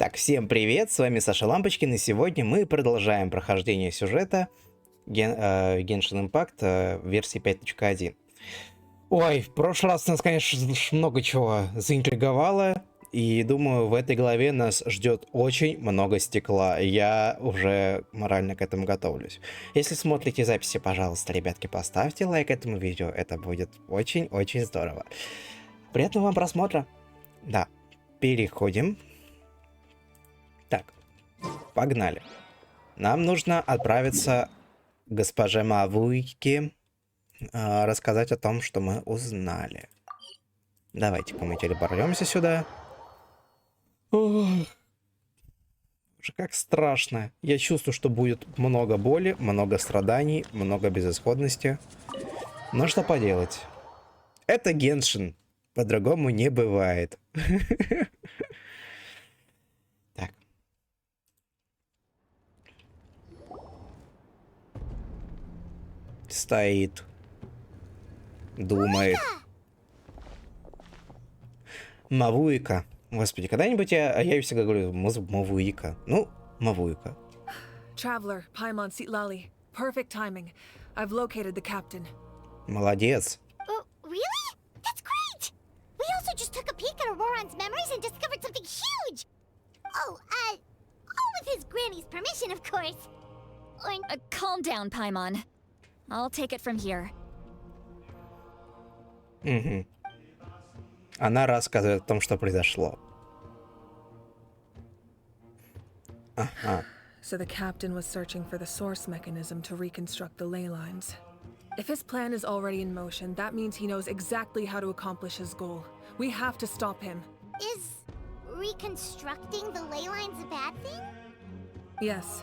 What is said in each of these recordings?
Так, всем привет, с вами Саша Лампочкин, и сегодня мы продолжаем прохождение сюжета Genshin Impact версии 5.1. Ой, в прошлый раз нас, конечно, много чего заинтриговало, и думаю, в этой главе нас ждет очень много стекла. Я уже морально к этому готовлюсь. Если смотрите записи, пожалуйста, ребятки, поставьте лайк этому видео, это будет очень-очень здорово. Приятного вам просмотра. Да, переходим. Так, погнали. Нам нужно отправиться к госпоже Мавуики, рассказать о том, что мы узнали. Давайте-ка мы телепортнемся сюда. Ох, уже как страшно. Я чувствую, что будет много боли, много страданий, много безысходности. Но что поделать? Это Genshin. По-другому не бывает. Так. Стоит. Думает. Мавуика. Господи, когда-нибудь я всегда говорю Мавуика. Ну, Мавуика. Traveler, Paimon Sitlali. Perfect timing. I've located the captain. Молодец. Really? That's great! We also just took a peek at Ororon's memories and discovered something huge! All with his granny's permission, of course. Calm down, Paimon. I'll take it from here. Угу. Она рассказывает о том, что произошло. Ага. So the captain was searching for the source mechanism to reconstruct the ley lines. If his plan is already in motion, that means he knows exactly how to accomplish his goal. We have to stop him. Is reconstructing the ley lines a bad thing? Yes.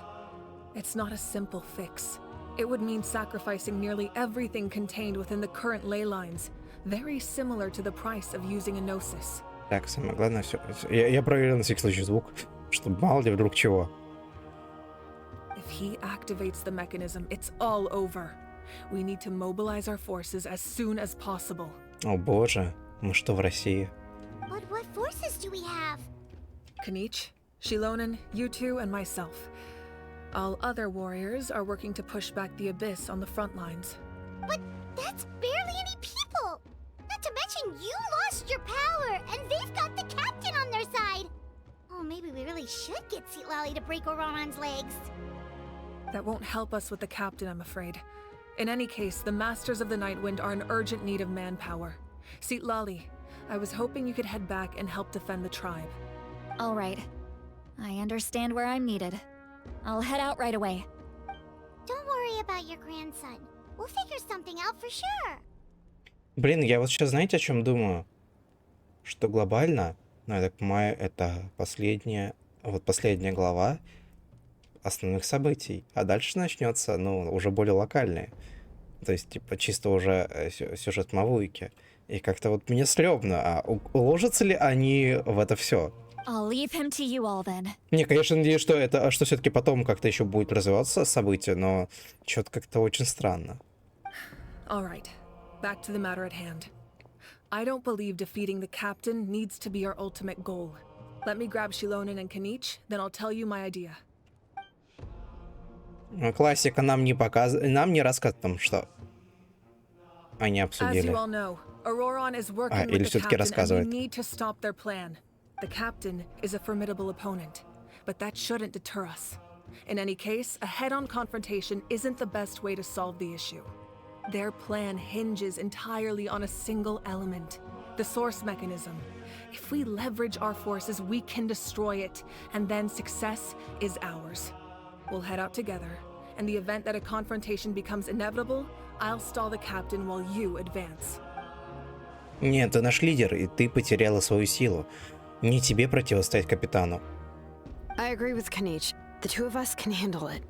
It's not a simple fix. It would mean sacrificing nearly everything contained within the current ley lines. Very similar to the price of using a gnosis. Так, самое главное, все. Я проверил на всякий случай звук, чтобы мало ли вдруг чего. If he activates the mechanism, it's all over. We need to mobilize our forces as soon as possible. О боже, мы что, в России? But what forces do we have? Kanich, Shilonen, you two, and myself. All other warriors are working to push back the abyss on the front lines. But that's barely any people! Not to mention you lost your power, and they've got the captain on their side! Oh, maybe we really should get Sitlali to break Ororon's legs. That won't help us with the captain, I'm afraid. In any case, the Masters of the Nightwind are in urgent need of manpower. Sitlali, I was hoping you could head back and help defend the tribe. All right. I understand where I'm needed. I'll head out right away. Don't worry about your grandson. We'll figure something out for sure. Блин, я вот сейчас, знаете, о чем думаю? Что глобально, ну, я так понимаю, это последняя глава основных событий. А дальше начнется, ну, уже более локальные. То есть, типа, чисто уже сюжет Мавуики. И как-то вот мне стрёмно, а уложатся ли они в это все? I'll leave him to you all then. Не, конечно, надеюсь, что все-таки потом как-то еще будет развиваться событие, но что-то как-то очень странно. All right. Back to the matter at hand. I don't believe defeating the captain needs to be our ultimate goal. Let me grab Shilonen and Kanich, then I'll tell you my idea. Классика нам не рассказывает о том, что они As обсудили. you all know, Ororon is working или with the всё-таки captain, and рассказывает. we need to stop their plan. The captain is a formidable opponent, but that shouldn't deter us. In any case, a head-on confrontation isn't the best way to solve the issue. Their plan hinges entirely on a single element, the source mechanism. If we leverage our forces, we can destroy it, and then success is ours. We'll head out together. In the event that a confrontation becomes inevitable, I'll stall the captain while you advance. Нет, ты наш лидер, и ты потеряла свою силу. Не тебе противостоять капитану. I agree with Kanich. The two of us can handle it.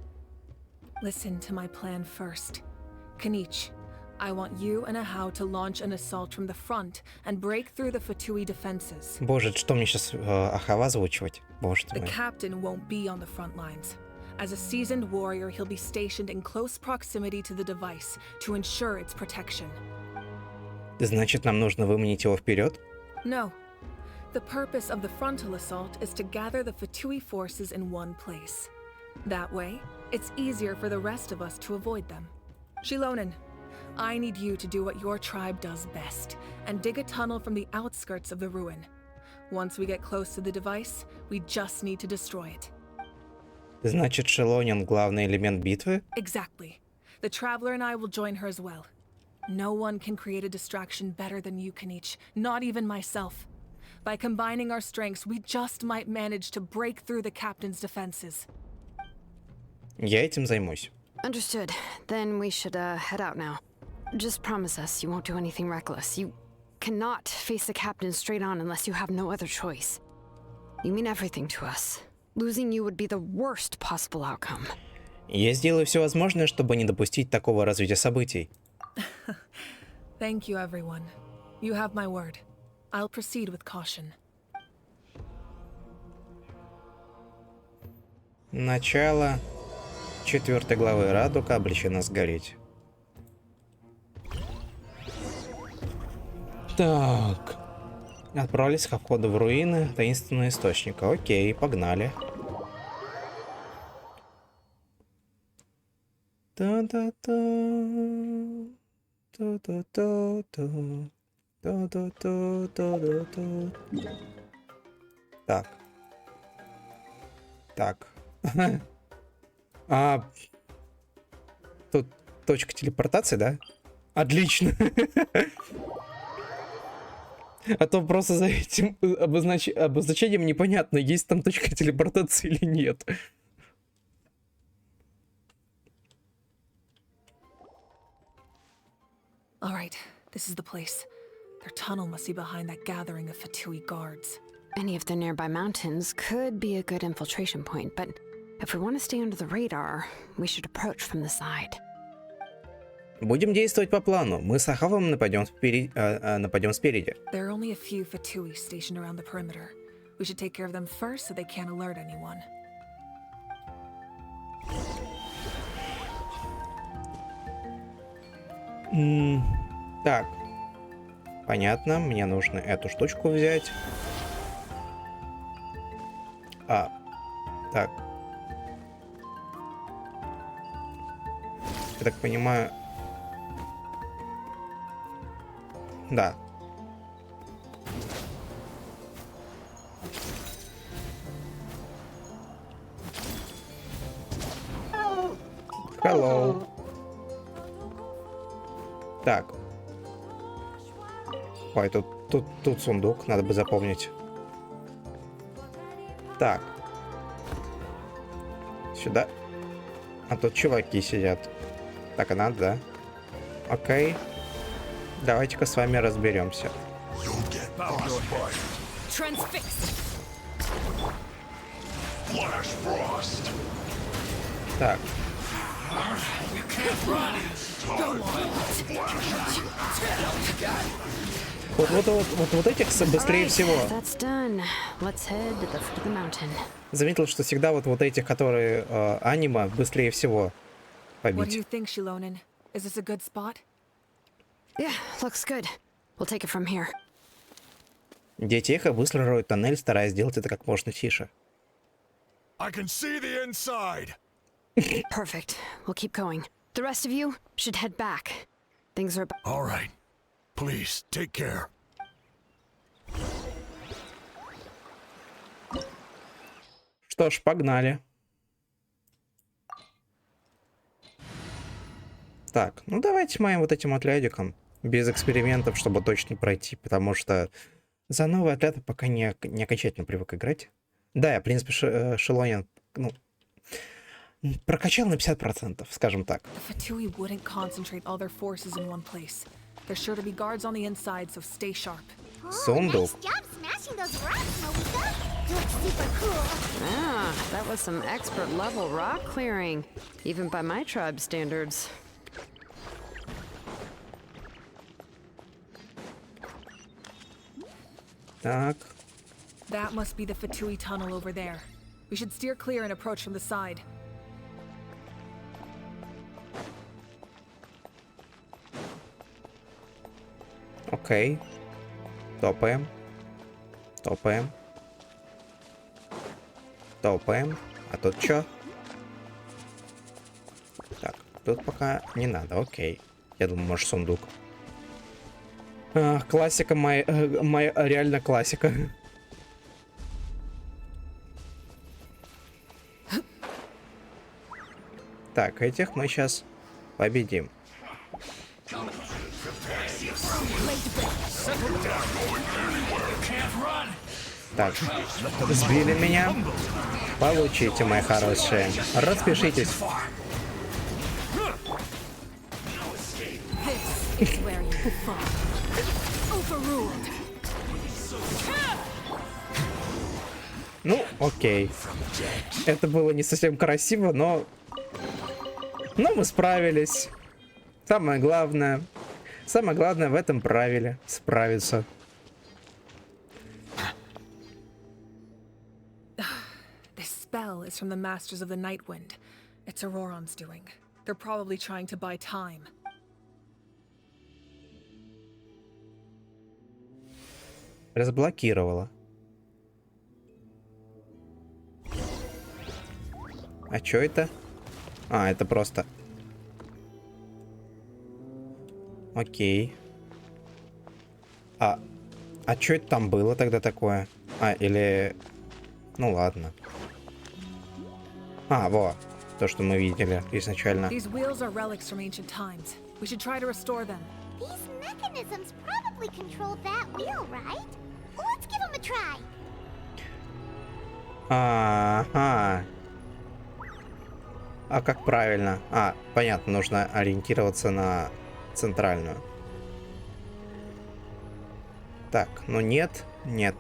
Listen to my plan first. Kanich, I want you and Ahau to launch an assault from the front and break through the Fatui defenses. Боже, что мне сейчас Ахава озвучивать? Боже ты The мой. captain won't be on the front lines. As a seasoned warrior, he'll be stationed in close proximity to the device to ensure its protection. Значит, нам нужно выманить его вперед? No. The purpose of the frontal assault is to gather the Fatui forces in one place. That way, it's easier for the rest of us to avoid them. Shilonen, I need you to do what your tribe does best, and dig a tunnel from the outskirts of the ruin. Once we get close to the device, we just need to destroy it. Значит, Шелонин главный элемент битвы? Exactly. The Traveler and I will join her as well. No one can create a distraction better than you, Kanich, not even myself. By combining our strengths, we just might manage to break through the Captain's defenses. Я этим займусь. Understood. Then we should head out now. Just promise us you won't do anything reckless. You cannot face the Captain straight on unless you have no other choice. You mean everything to us. Losing you would be the worst possible outcome. Я сделаю все возможное, чтобы не допустить такого развития событий. Thank you, everyone. You have my word. I'll proceed with caution. Начало 4 главы «Радуга» обречена сгореть. Так. Отправились ко входу в руины таинственного источника. Окей, погнали. Та-та-та. Та-та-та-та. Та-та-та-та-та. Так. Так. Тут точка телепортации, да? Отлично. А то просто за этим обозначением непонятно, есть там точка телепортации или нет. All right, this is the place. Their tunnel must be behind that gathering of Fatui guards. Any of the nearby mountains could be a good infiltration point, but if we want to stay under the radar, we should approach from the side. Будем действовать по плану. Мы с Ахавом нападем спереди. There are only a few Fatui stationed around the perimeter. We should take care of them first so they can't alert anyone. Так. Понятно. Мне нужно эту штучку взять. Так. Я так понимаю... Да. Hello. Так. Ой, тут сундук, надо бы запомнить. Так. Сюда. А тут чуваки сидят. Так и надо, да? Окей. Давайте-ка с вами разберемся. Так. Вот этих быстрее всего. Заметил, что всегда вот этих, которые аниме, быстрее всего побить. Yeah, looks good. We'll take it from here. Дети Эхо быстро роют тоннель, стараясь сделать это как можно тише. I can see the inside. Perfect. We'll keep going. The rest of you should head back. Things are... All right. Please, take care. Что ж, погнали. Так, ну давайте моим вот этим отрядиком. Без экспериментов, чтобы точно пройти, потому что за новый отряд я пока не окончательно привык играть. Да, я, в принципе, Шелонин, ну, прокачал на 50%, скажем так. Сундук. Ah, that was some expert level rock clearing, even by my tribe standards. Так. That must be the Fatui tunnel over there. We should steer clear and approach from the side. Окей. Топаем. Топаем. Топаем. А тут чё? Так, тут пока не надо, окей. Я думаю, может, сундук. Классика моя реально классика. Так, этих мы сейчас победим. Так, сбили меня. Получите, мои хорошие. Распишитесь. Ну, окей. Это было не совсем красиво, но мы справились. Самое главное в этом правиле справиться. This spell is from the Masters of the Night Wind. It's Ororon's doing. They're probably trying to buy time. Разблокировала. А чё это? А, это просто... Окей. А чё это там было тогда такое? А, или... Ну ладно. А, во. То, что мы видели изначально. These wheels are relics from ancient times. We should try to restore them. These mechanisms probably control that wheel, right? Let's give them a try. Ага. А как правильно? А, понятно, нужно ориентироваться на центральную. Так, ну нет, нет.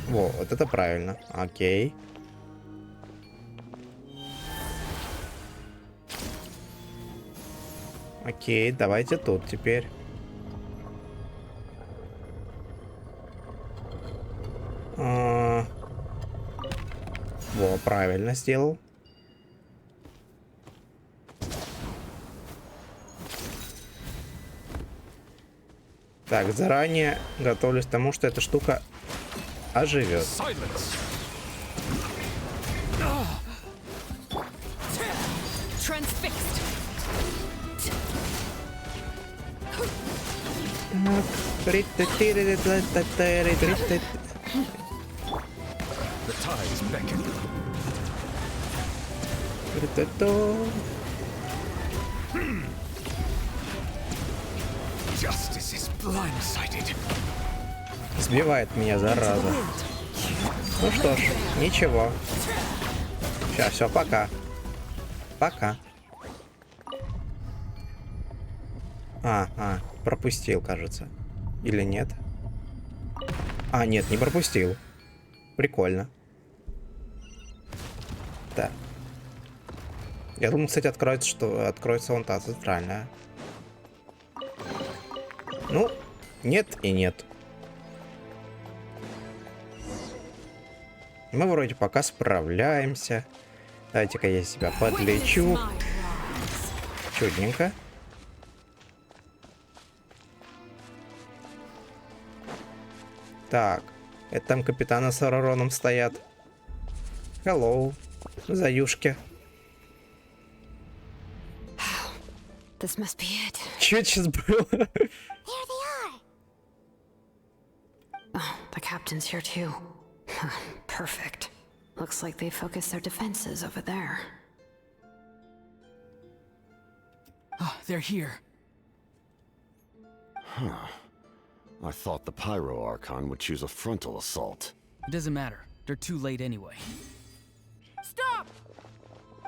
Во, вот это правильно. Окей. Окей, давайте тут теперь. Во, правильно сделал. Так, заранее готовлюсь к тому, что эта штука оживет. Сбивает меня, зараза. Ну что ж, ничего. Сейчас, все, пока. Пока. Пропустил, кажется. Или нет? А, нет, не пропустил. Прикольно. Так. Я думал, кстати, откроется вон та центральная. Ну, нет и нет. Мы вроде пока справляемся. Давайте-ка я себя подлечу. Чудненько. Так. Это там Капитано с Оророном стоят. Hello. Заюшки. This must be it. Чё это сейчас было? There they are. Oh, the captain's here too. Perfect. Looks like they focused their defenses over there. Oh, they're here. Huh. I thought the Pyro Archon would choose a frontal assault. It doesn't matter. They're too late anyway. Stop!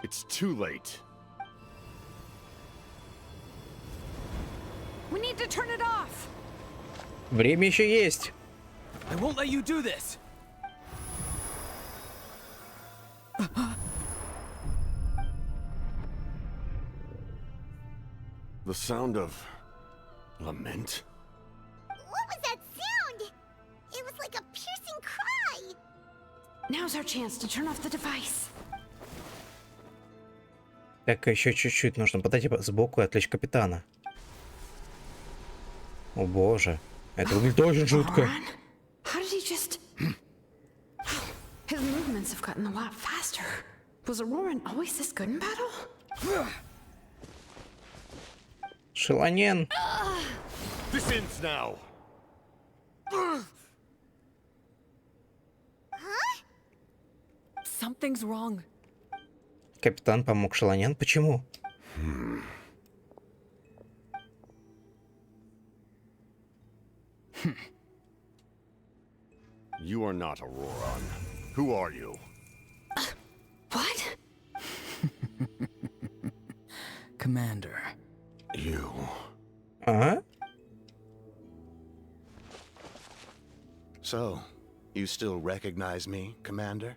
It's too late. We need to turn it off. Время еще есть. I won't let you do this. The sound of lament? What was that sound? It was like a piercing cry. Now's our chance to turn off the device. Так, еще чуть-чуть нужно подойти сбоку и отвлечь Капитана. О боже, это выглядит очень жутко. Ron? How did he just... His movements have gotten a lot faster. Was Auroran always this good in battle? Шелонен. This ends now. Something's wrong. Капитан помог Шелонен. Почему? You are not Auroran. Who are you? What? Commander. You. Ага. So, you still recognize me, Commander?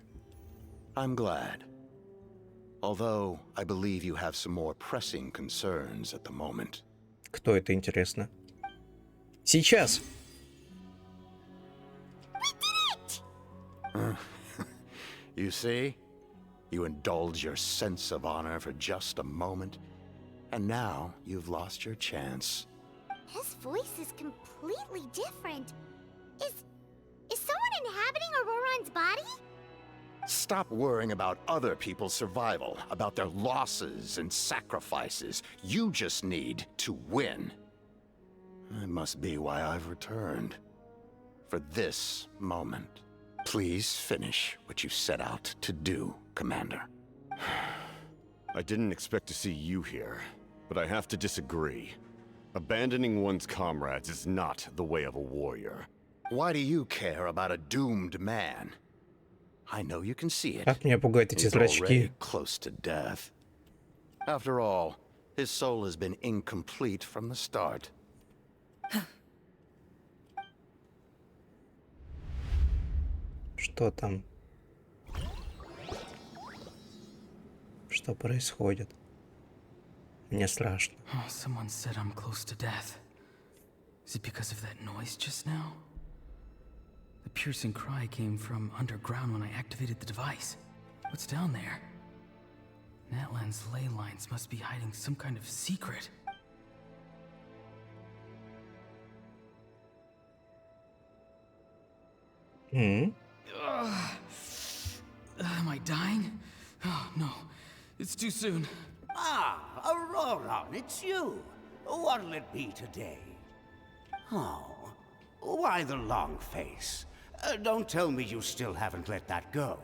I'm glad. Although, I believe you have some more pressing concerns at the moment. Кто это, интересно? Сейчас. You see? You indulge your sense of honor for just a moment, and now you've lost your chance. His voice is completely different. Is someone inhabiting Auroran's body? Stop worrying about other people's survival, about their losses and sacrifices. You just need to win. That must be why I've returned. For this moment. Please finish what you set out to do, Commander. I didn't expect to see you here, but I have to disagree. Abandoning one's comrades is not the way of a warrior. Why do you care about a doomed man? I know you can see it. Как меня пугают эти He's already зрачки. close to death. After all, his soul has been incomplete from the start. Что там? Что происходит? Мне страшно. Oh, someone said I'm close to death. Is it because of that noise just now? The piercing cry came from underground when I activated the device. What's down there? Natlan's ley lines must be hiding some kind of secret. Am I dying? Oh, no. It's too soon. Ah, Ororona, it's you. What'll it be today? Oh, why the long face? Don't tell me you still haven't let that go.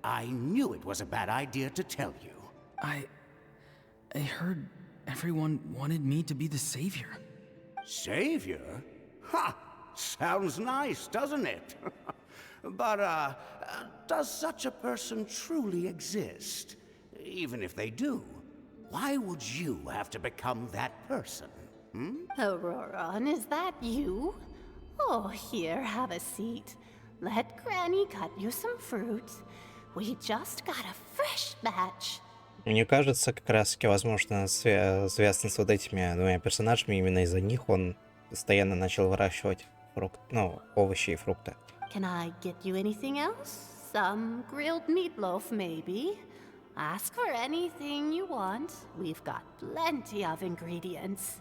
I knew it was a bad idea to tell you. I heard everyone wanted me to be the savior. Savior? Ha! Sounds nice, doesn't it? But, does such a person truly exist? Even if they do, why would you have to become that person? Auroran, is that you? Oh, here, have a seat. Let Granny cut you some fruit. We just got a fresh batch. Мне кажется, как раз-таки, возможно, связано с вот этими двумя персонажами. Именно из-за них он постоянно начал выращивать овощи и фрукты. Can I get you anything else? Some grilled meatloaf, maybe? Ask for anything you want. We've got plenty of ingredients.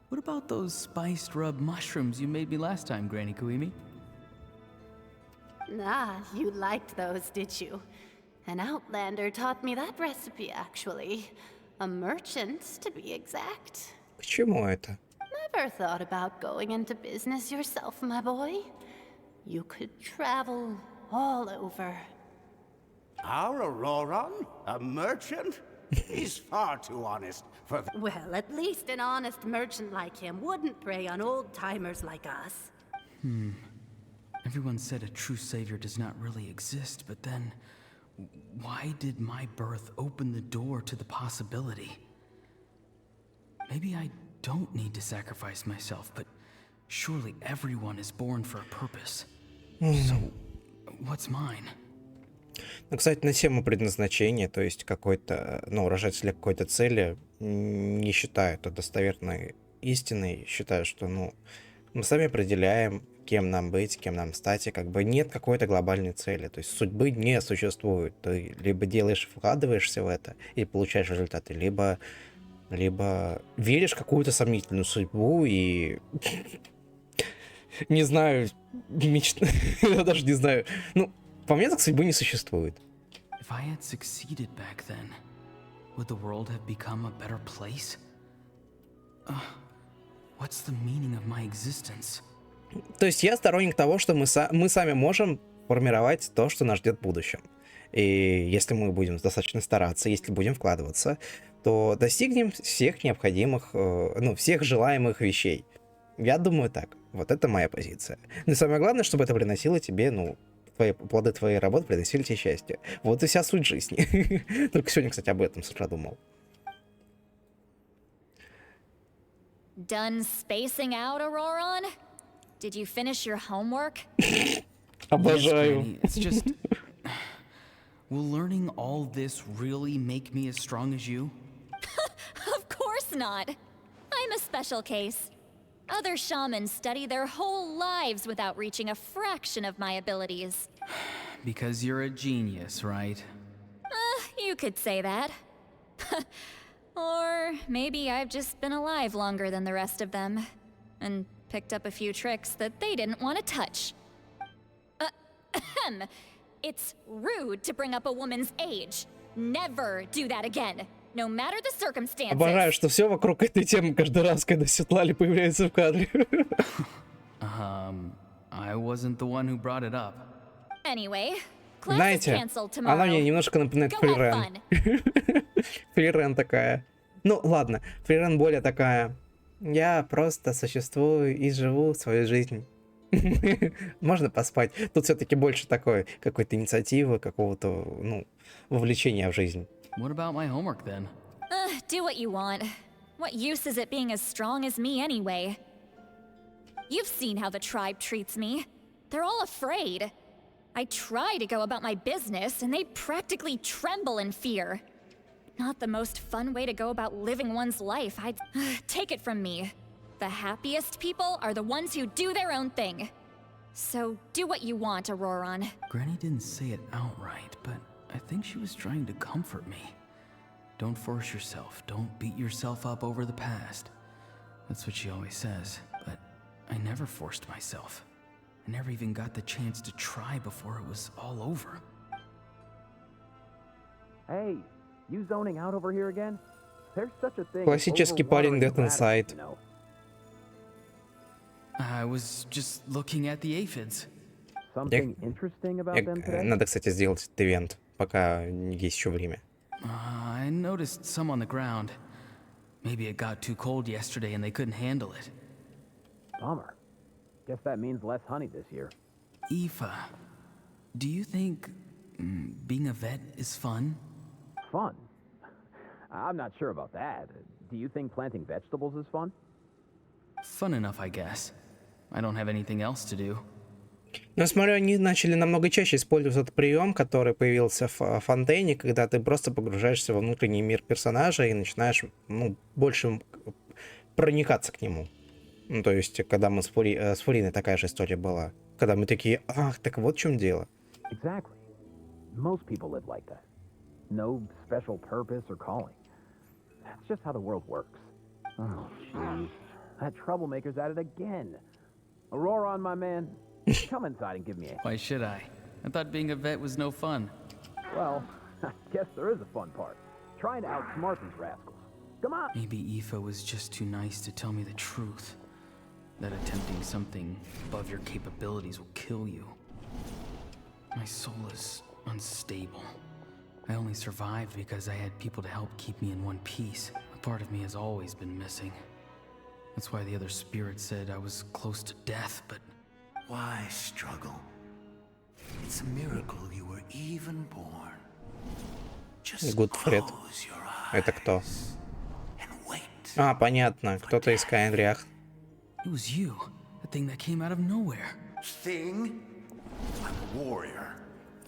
What about those spiced rub mushrooms you made me last time, Granny Kuimi? Ah, you liked those, did you? An outlander taught me that recipe, actually. A merchant, to be exact. К чему это? Never thought about going into business yourself, my boy? You could travel all over. Our Auroran? A merchant? He's far too honest for that. Well, at least an honest merchant like him wouldn't prey on old-timers like us. Everyone said a true savior does not really exist, but then why did my birth open the door to the possibility? Maybe I don't need to sacrifice myself, but surely everyone is born for a purpose. So, what's mine? Ну, кстати, на тему предназначения, то есть какой-то, рожать для какой-то цели, не считаю это достоверной истиной. Считаю, что, мы сами определяем, кем нам быть, кем нам стать, и как бы нет какой-то глобальной цели. То есть судьбы не существует. Ты либо вкладываешься в это и получаешь результаты, либо либо веришь в какую-то сомнительную судьбу и... Не знаю, я даже не знаю. Ну, по мне так судьбы не существует. If I had succeeded back then, would the world have become a better place? What's the meaning of my existence? То есть я сторонник того, что мы сами можем формировать то, что нас ждет в будущем. И если мы будем достаточно стараться, если будем вкладываться, то достигнем всех необходимых, всех желаемых вещей. Я думаю так. Вот это моя позиция. Но самое главное, чтобы это приносило тебе, плоды твоей работы приносили тебе счастье. Вот и вся суть жизни. Только сегодня, кстати, об этом с утра думал. Done spacing out, Ororon? Did you finish your homework? Обожаю. Yes, Granny, it's just... Will learning all this really make me as strong as you? Of course not. I'm a special case. Other shamans study their whole lives without reaching a fraction of my abilities. Because you're a genius, right? You could say that. Or maybe I've just been alive longer than the rest of them, and picked up a few tricks that they didn't want to touch. It's rude to bring up a woman's age. Never do that again. No matter the circumstances. Обожаю, что все вокруг этой темы каждый раз, когда Светлали появляется в кадре. I wasn't the one who brought it up. Anyway, class is Знаете, canceled tomorrow. она мне немножко напоминает Go have Фрирен. fun. Фрирен такая. Ну, ладно, Фрирен более такая. Я просто существую и живу свою жизнь. Можно поспать. Тут все-таки больше такой какой-то инициативы, какого-то, вовлечения в жизнь. What about my homework then? Do what you want. What use is it being as strong as me anyway? You've seen how the tribe treats me. They're all afraid. I try to go about my business, and they practically tremble in fear. Not the most fun way to go about living one's life. I'd take it from me. The happiest people are the ones who do their own thing. So do what you want, Auroron. Granny didn't say it outright, but I think she was trying to comfort me. Don't force yourself. Don't beat yourself up over the past. That's what she always says, but I never forced myself. I never even got the chance to try before it was all over. Hey, you zoning out over here again? There's such a thing. Классический парень Death Inside. I was just looking at the aphids. Something interesting about them today? Надо, кстати, сделать этот ивент, пока есть еще время. I noticed some on the ground. Maybe it got too cold yesterday and they couldn't handle it. Bummer. Guess that means less honey this year. Aoife, do you think being a vet is fun? Fun? I'm not sure about that. Do you think planting vegetables is fun? Fun enough, I guess. I don't have anything else to do. Но я смотрю, они начали намного чаще использовать этот прием, который появился в Фонтейне, когда ты просто погружаешься во внутренний мир персонажа и начинаешь, больше проникаться к нему. То есть, когда мы с Фуриной такая же история была. Когда мы такие, ах, так вот в чем дело. Exactly. Most people live like that. No special purpose or calling. That's just how the world works. Oh, jeez. That troublemaker's at it again. Auroron, my man. Come inside and give me a... Why should I? I thought being a vet was no fun. Well, I guess there is a fun part. Trying to outsmart these rascals. Come on! Maybe Aoife was just too nice to tell me the truth. That attempting something above your capabilities will kill you. My soul is unstable. I only survived because I had people to help keep me in one piece. A part of me has always been missing. That's why the other spirits said I was close to death, but... Why struggle? It's a miracle you were even born. Just Гудфред. close your Это кто? eyes and wait. А, понятно. Кто-то из Каэнриах. It was you. The thing that came out of nowhere. Thing? I'm a warrior.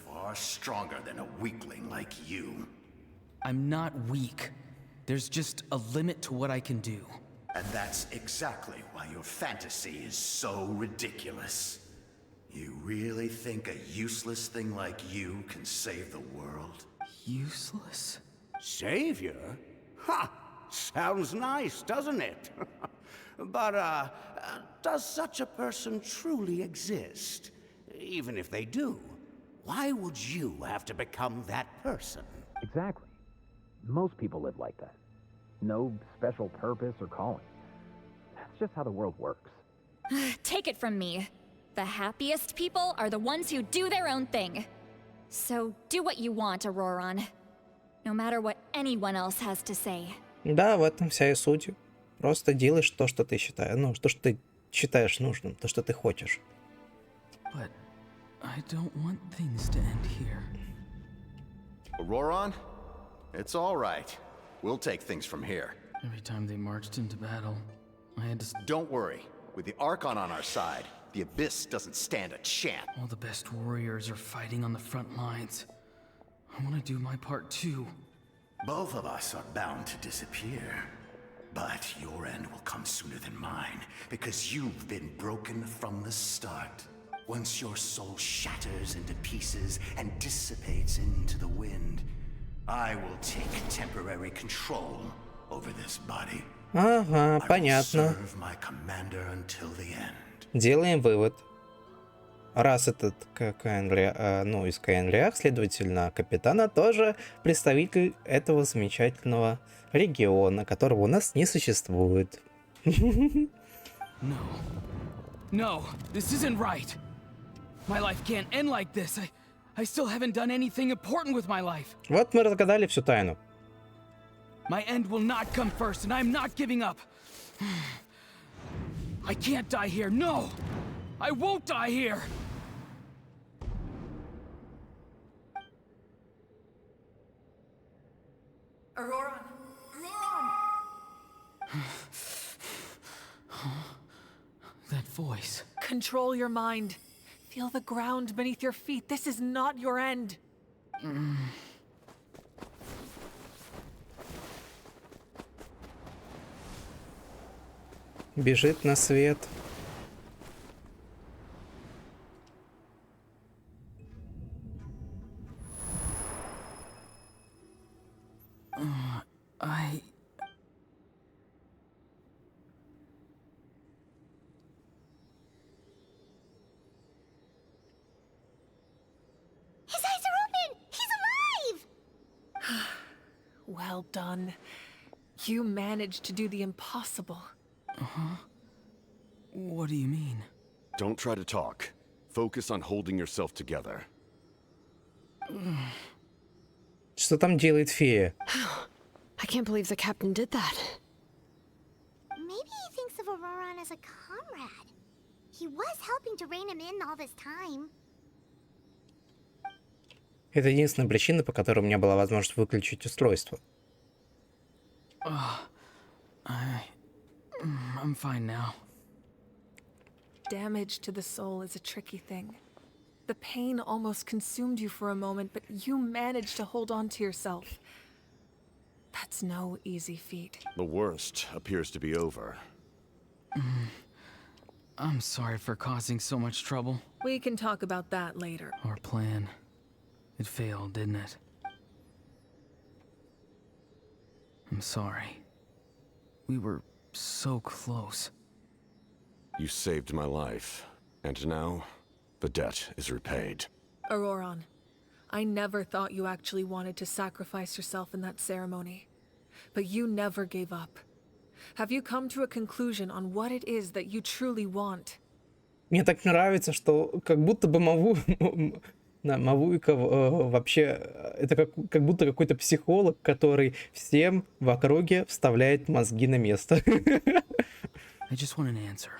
Far stronger than a weakling like you. I'm not weak. There's just a limit to what I can do. And that's exactly why your fantasy is so ridiculous. You really think a useless thing like you can save the world? Useless? Savior? Ha! sounds nice, doesn't it? But, does such a person truly exist? Even if they do, why would you have to become that person? Exactly. Most people live like that. No special purpose or calling. That's just how the world works. Take it from me. The happiest people are the ones who do their own thing. So do what you want, Auroron. No matter what anyone else has to say. Да, в этом вся и суть. Просто делаешь то, что ты считаешь, ну, то, что ты считаешь нужным, то, что ты хочешь. But I don't want things to end here. Auroron? It's all right. We'll take things from here. Every time they marched into battle, I had to... Don't worry. With the Archon on our side, the Abyss doesn't stand a chance. All the best warriors are fighting on the front lines. I want to do my part too. Both of us are bound to disappear. But your end will come sooner than mine, because you've been broken from the start. Once your soul shatters into pieces and dissipates into the wind, I will take temporary control over this body. Ага, понятно. Serve my commander until the end. Делаем вывод. Раз этот ну, из КНР, следовательно, Капитано тоже представитель этого замечательного региона, которого у нас не существует. No, this isn't right. My life can't end like this. I still haven't done anything important with my life. Вот мы разгадали всю тайну. My end will not come first, and I'm not giving up. I can't die here. No, I won't die here. Auroron! That voice. Control your mind. Feel the ground beneath your feet. This is not your end. Бежит на свет. His eyes are open! He's alive! Well done. You managed to do the impossible. What do you mean? Don't try to talk. Focus on holding yourself together. Что там делает фея? I can't believe the captain did that. Maybe he thinks of Auroron as a comrade. He was helping to rein him in all this time. Это единственная причина, по которой у меня была возможность выключить устройство. I'm fine now. Damage to the soul is a tricky thing. The pain almost consumed you for a moment, but you managed to hold on to yourself. That's no easy feat. The worst appears to be over. I'm sorry for causing so much trouble. We can talk about that later. Our plan. It failed, didn't it? I'm sorry. We were so close. You saved my life, and now the debt is repaid. Auroron, I never thought you actually wanted to sacrifice yourself in that ceremony. But you never gave up. Have you come to a conclusion on what it is that you truly want? Мне так нравится, что как будто бы Мавуика вообще это как будто какой-то психолог, который всем в округе вставляет мозги на место. I just want an answer.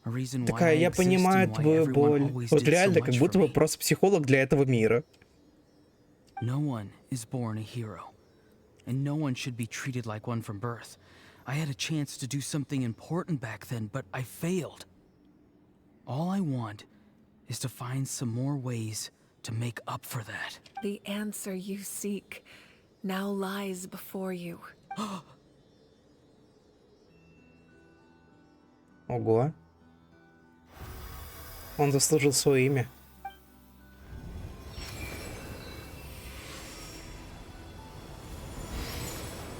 A reason why Такая, я понимаю твою боль. Вот реально, как будто бы просто психолог для этого мира. No one is born a hero, and no one should be treated like one from birth. I had a chance to do something important back then, but I failed. All I want is to find some more ways to make up for that. The answer you seek now lies before you. Ого. Он заслужил свое имя.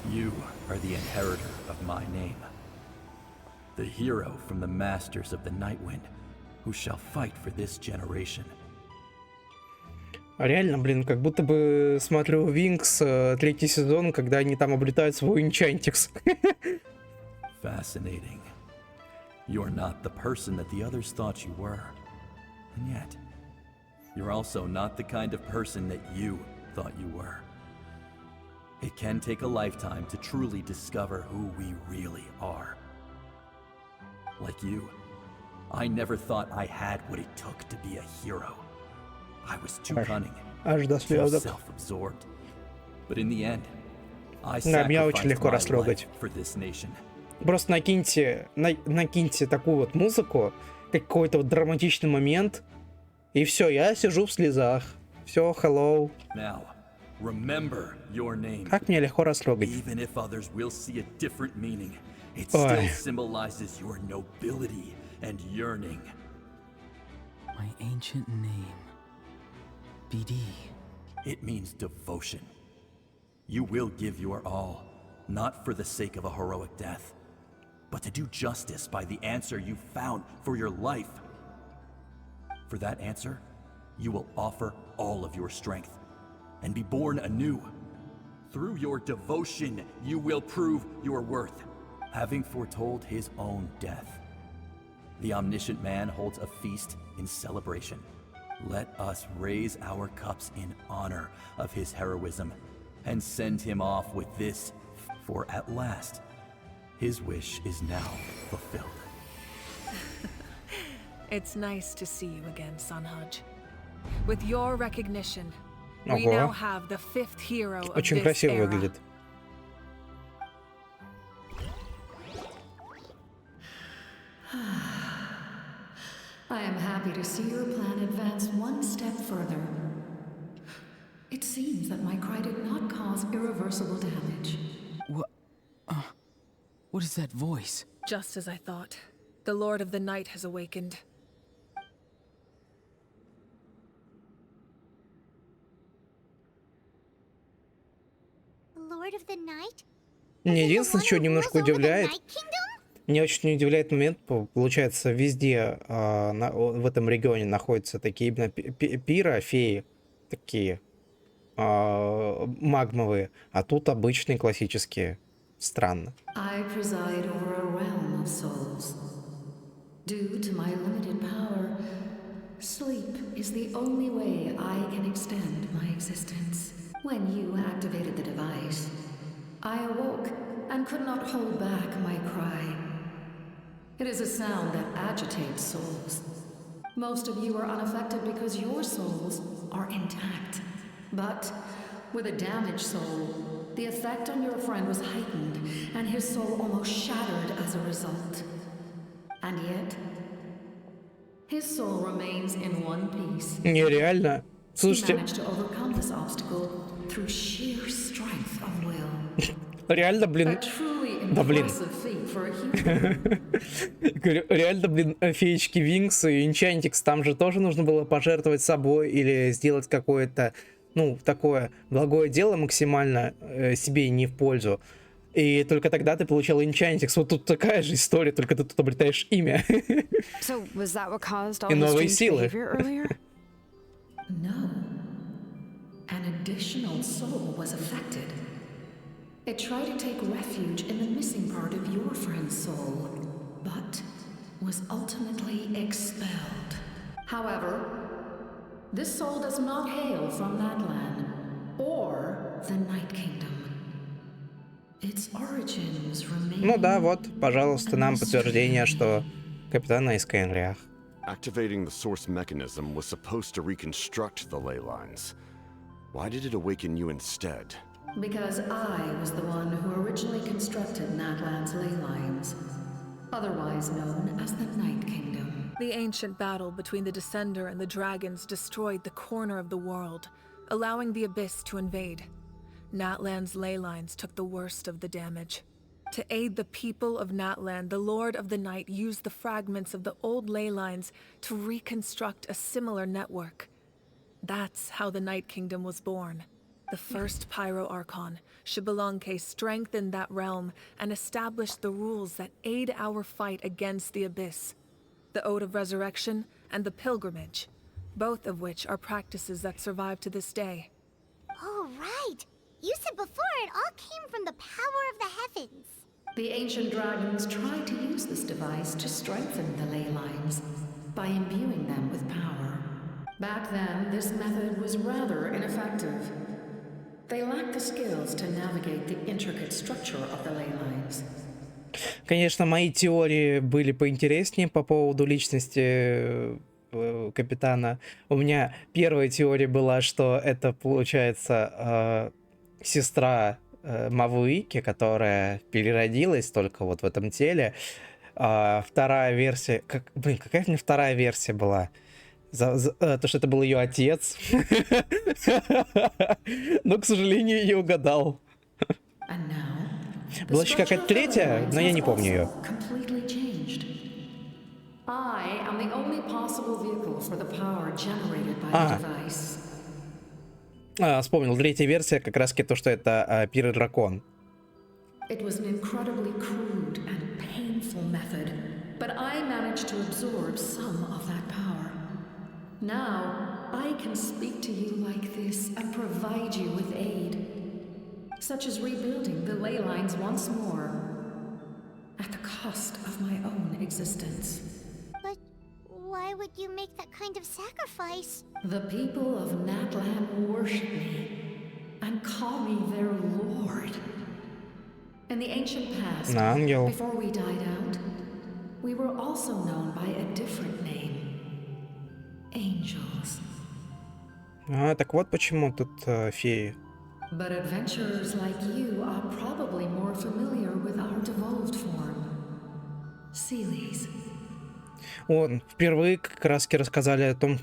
You are the inheritor of my name. The hero from the masters of the Nightwind, who shall fight for this generation. Реально, блин, как будто бы смотрю Винкс третий сезон, когда они там обретают свой Энчантикс. Fascinating. You're not the person that the others thought you were. And yet, you're also not the kind of person that you thought you were. It can take a lifetime to truly discover who we really are. Like you, I never thought I had what it took to be a hero. I was too cunning, too self-absorbed. But in the end, I sacrificed my life for this nation. Просто накиньте такую вот музыку, какой-то вот драматичный момент, и все, я сижу в слезах. Все, hello. Now, remember your name. Как мне легко растрогать. Even if others will see a different meaning, it still symbolizes your nobility and yearning. My ancient name. BD. It means devotion. You will give your all, not for the sake of a heroic death, but to do justice by the answer you found for your life. For that answer, you will offer all of your strength and be born anew. Through your devotion, you will prove your worth, having foretold his own death. The omniscient man holds a feast in celebration. Let us raise our cups in honor of his heroism and send him off with this, for at last, his wish is now fulfilled. It's nice to see you again, Sunhudge. With your recognition, we now have the fifth hero of Очень this красиво era. выглядит. I am happy to see your plan advance one step further. It seems that my cry did not cause irreversible damage. What is that voice? Just as I thought. The Lord of the Night has awakened. Lord of the Night? Мне единственное, что немножко удивляет, меня очень удивляет момент, получается, везде в этом регионе находятся такие именно пира, феи, такие магмовые, а тут обычные классические. Странно. I preside over a realm of souls. Due to my limited power, sleep is the only way I can extend my existence. When you activated the device, I awoke and could not hold back my cry. It is a sound that agitates souls. Most of you are unaffected because your souls are intact. But with a damaged soul, the effect on your friend was heightened, and his soul almost shattered as a result. And yet, his soul remains in one piece. Нереально. Слушайте. He managed to overcome this obstacle through sheer strength of will. Реально, блин. Да, блин. Реально, блин, феечки Винкс и Энчантикс, там же тоже нужно было пожертвовать собой или сделать какое-то, ну, такое благое дело максимально себе не в пользу. И только тогда ты получал Энчантикс. Вот тут такая же история, только ты тут обретаешь имя. И новые силы. No. An additional soul was affected. It tried to take refuge in the missing part of your friend's soul, but was ultimately expelled. However, this soul does not hail from that land or the Night Kingdom. Its origins remain. Ну да, вот, пожалуйста, нам подтверждение, что Капитано из КНР. Activating the source mechanism was supposed to reconstruct the ley lines. Why did it awaken you instead? Because I was the one who originally constructed Natlan's ley lines, otherwise known as the Night Kingdom. The ancient battle between the Descender and the dragons destroyed the corner of the world, allowing the Abyss to invade. Natlan's ley lines took the worst of the damage. To aid the people of Natlan, the Lord of the Night used the fragments of the old ley lines to reconstruct a similar network. That's how the Night Kingdom was born. The first Pyro Archon, Xbalanque, strengthened that realm and established the rules that aid our fight against the Abyss. The Ode of Resurrection and the Pilgrimage, both of which are practices that survive to this day. Oh, right. You said before it all came from the power of the heavens. The ancient dragons tried to use this device to strengthen the ley lines by imbuing them with power. Back then, this method was rather ineffective. They lacked the skills to navigate the intricate structure of the ley lines. Конечно, мои теории были поинтереснее по поводу личности Капитана. У меня первая теория была, что это, получается, сестра Мавуики, которая переродилась только вот в этом теле. Вторая версия... какая у меня вторая версия была? То, что это был ее отец. Но, к сожалению, я не угадал. Была еще какая-то третья, но я не помню ее. Вспомнил, третья версия как раз то, что это пир-дракон. It was an incredibly crude and painful method, but I managed to absorb some of that power. Now, I can speak to you like this and provide you with aid, such as rebuilding the ley lines once more, at the cost of my own existence. But why would you make that kind of sacrifice? The people of Natlan worship me and call me their lord. In the ancient past, before we died out, we were also known by a different name. Angels. Так вот почему тут феи. But adventurers like you are probably more familiar with our devolved form. Sealies. Впервые как раз рассказали о том,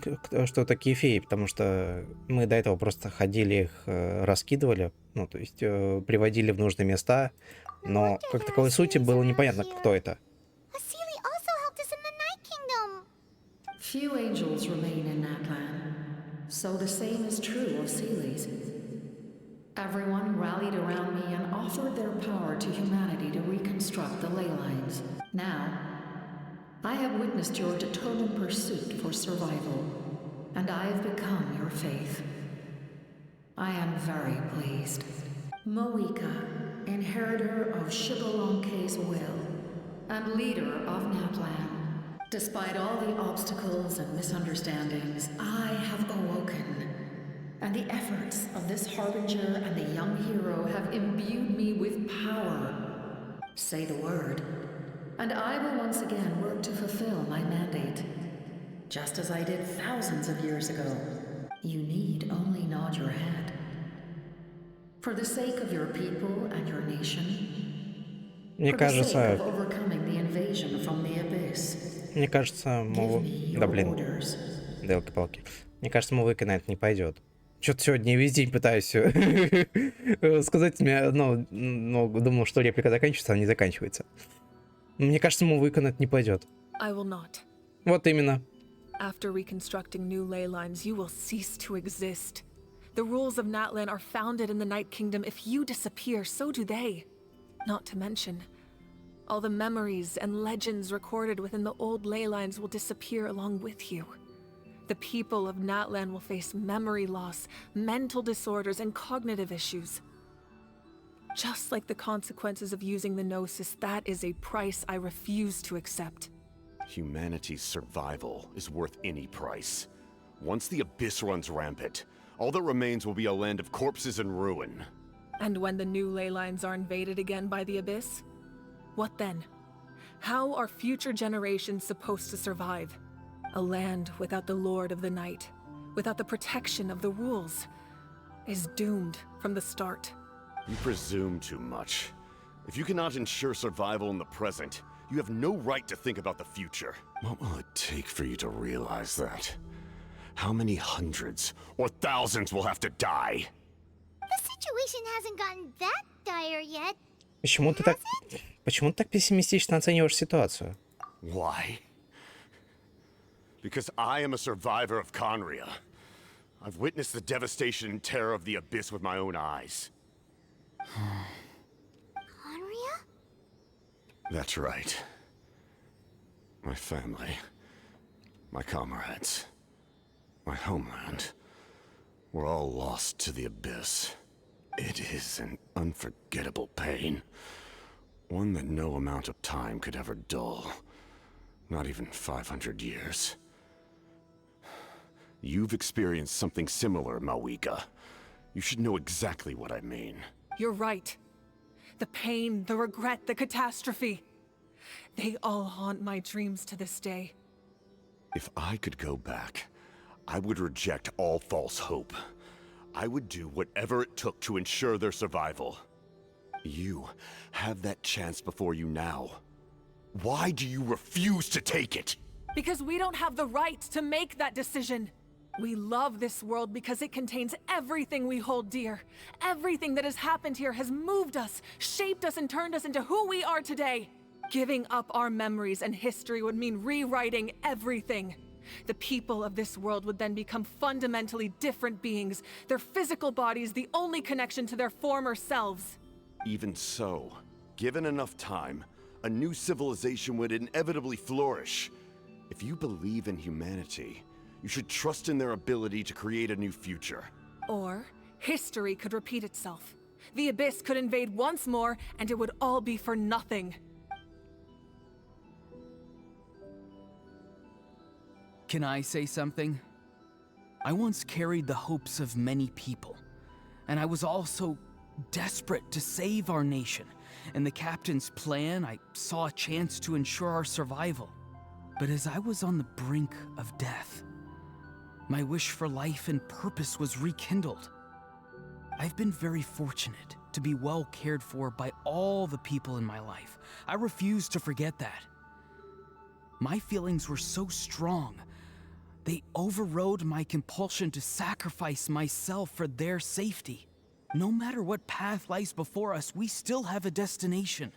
что такие феи, потому что мы до этого просто ходили их, раскидывали, ну, то есть приводили в нужные места, но как таковой сути было непонятно, кто это. Few angels remain in Natlan, so the same is true of Sealies. Everyone rallied around me and offered their power to humanity to reconstruct the ley lines. Now, I have witnessed your determined pursuit for survival, and I have become your faith. I am very pleased. Mawuika, inheritor of Xbalanque's will, and leader of Natlan. Despite all the obstacles and misunderstandings, I have awoken, and the efforts of this harbinger and the young hero have imbued me with power. Say the word, and I will once again work to fulfill my mandate, just as I did thousands of years ago. You need only nod your head. For the sake of your people and your nation, Мне for the sake кажется, of overcoming the invasion from the abyss. Мне кажется, Елки-палки. Мне кажется, Мавуика на это не пойдет. Что-то сегодня я весь день пытаюсь сказать мне, но думал, что реплика заканчивается, она не заканчивается. Мне кажется, Мавуика на это не пойдет. Вот именно. After reconstructing new ley lines, you will cease to exist. The rules of Natlan are founded in the Night Kingdom. If you disappear, so do they. Not to mention, all the memories and legends recorded within the old ley lines will disappear along with you. The people of Natlan will face memory loss, mental disorders, and cognitive issues. Just like the consequences of using the Gnosis, that is a price I refuse to accept. Humanity's survival is worth any price. Once the Abyss runs rampant, all that remains will be a land of corpses and ruin. And when the new ley lines are invaded again by the Abyss? What then? How are future generations supposed to survive? A land without the Lord of the Night, without the protection of the rules, is doomed from the start. You presume too much. If you cannot ensure survival in the present, you have no right to think about the future. What will it take for you to realize that? How many hundreds or thousands will have to die? The situation hasn't gotten that dire yet. Почему ты так пессимистично оцениваешь ситуацию? Why? Because I am a survivor of Conria. I've witnessed the devastation and terror of the abyss with my own eyes. Onrya? That's right. My family, my comrades, my homeland, we're all lost to the abyss. It is an unforgettable pain. One that no amount of time could ever dull. Not even 500 years. You've experienced something similar, Mawuiki. You should know exactly what I mean. You're right. The pain, the regret, the catastrophe. They all haunt my dreams to this day. If I could go back, I would reject all false hope. I would do whatever it took to ensure their survival. You have that chance before you now. Why do you refuse to take it? Because we don't have the right to make that decision. We love this world because it contains everything we hold dear. Everything that has happened here has moved us, shaped us, and turned us into who we are today. Giving up our memories and history would mean rewriting everything. The people of this world would then become fundamentally different beings, their physical bodies the only connection to their former selves. Even so, given enough time, a new civilization would inevitably flourish. If you believe in humanity, you should trust in their ability to create a new future. Or, history could repeat itself. The Abyss could invade once more, and it would all be for nothing. Can I say something? I once carried the hopes of many people, and I was also desperate to save our nation. In the captain's plan, I saw a chance to ensure our survival. But as I was on the brink of death, my wish for life and purpose was rekindled. I've been very fortunate to be well cared for by all the people in my life. I refuse to forget that. My feelings were so strong, they overrode my compulsion to sacrifice myself for their safety. No matter what path lies before us, we still have a destination.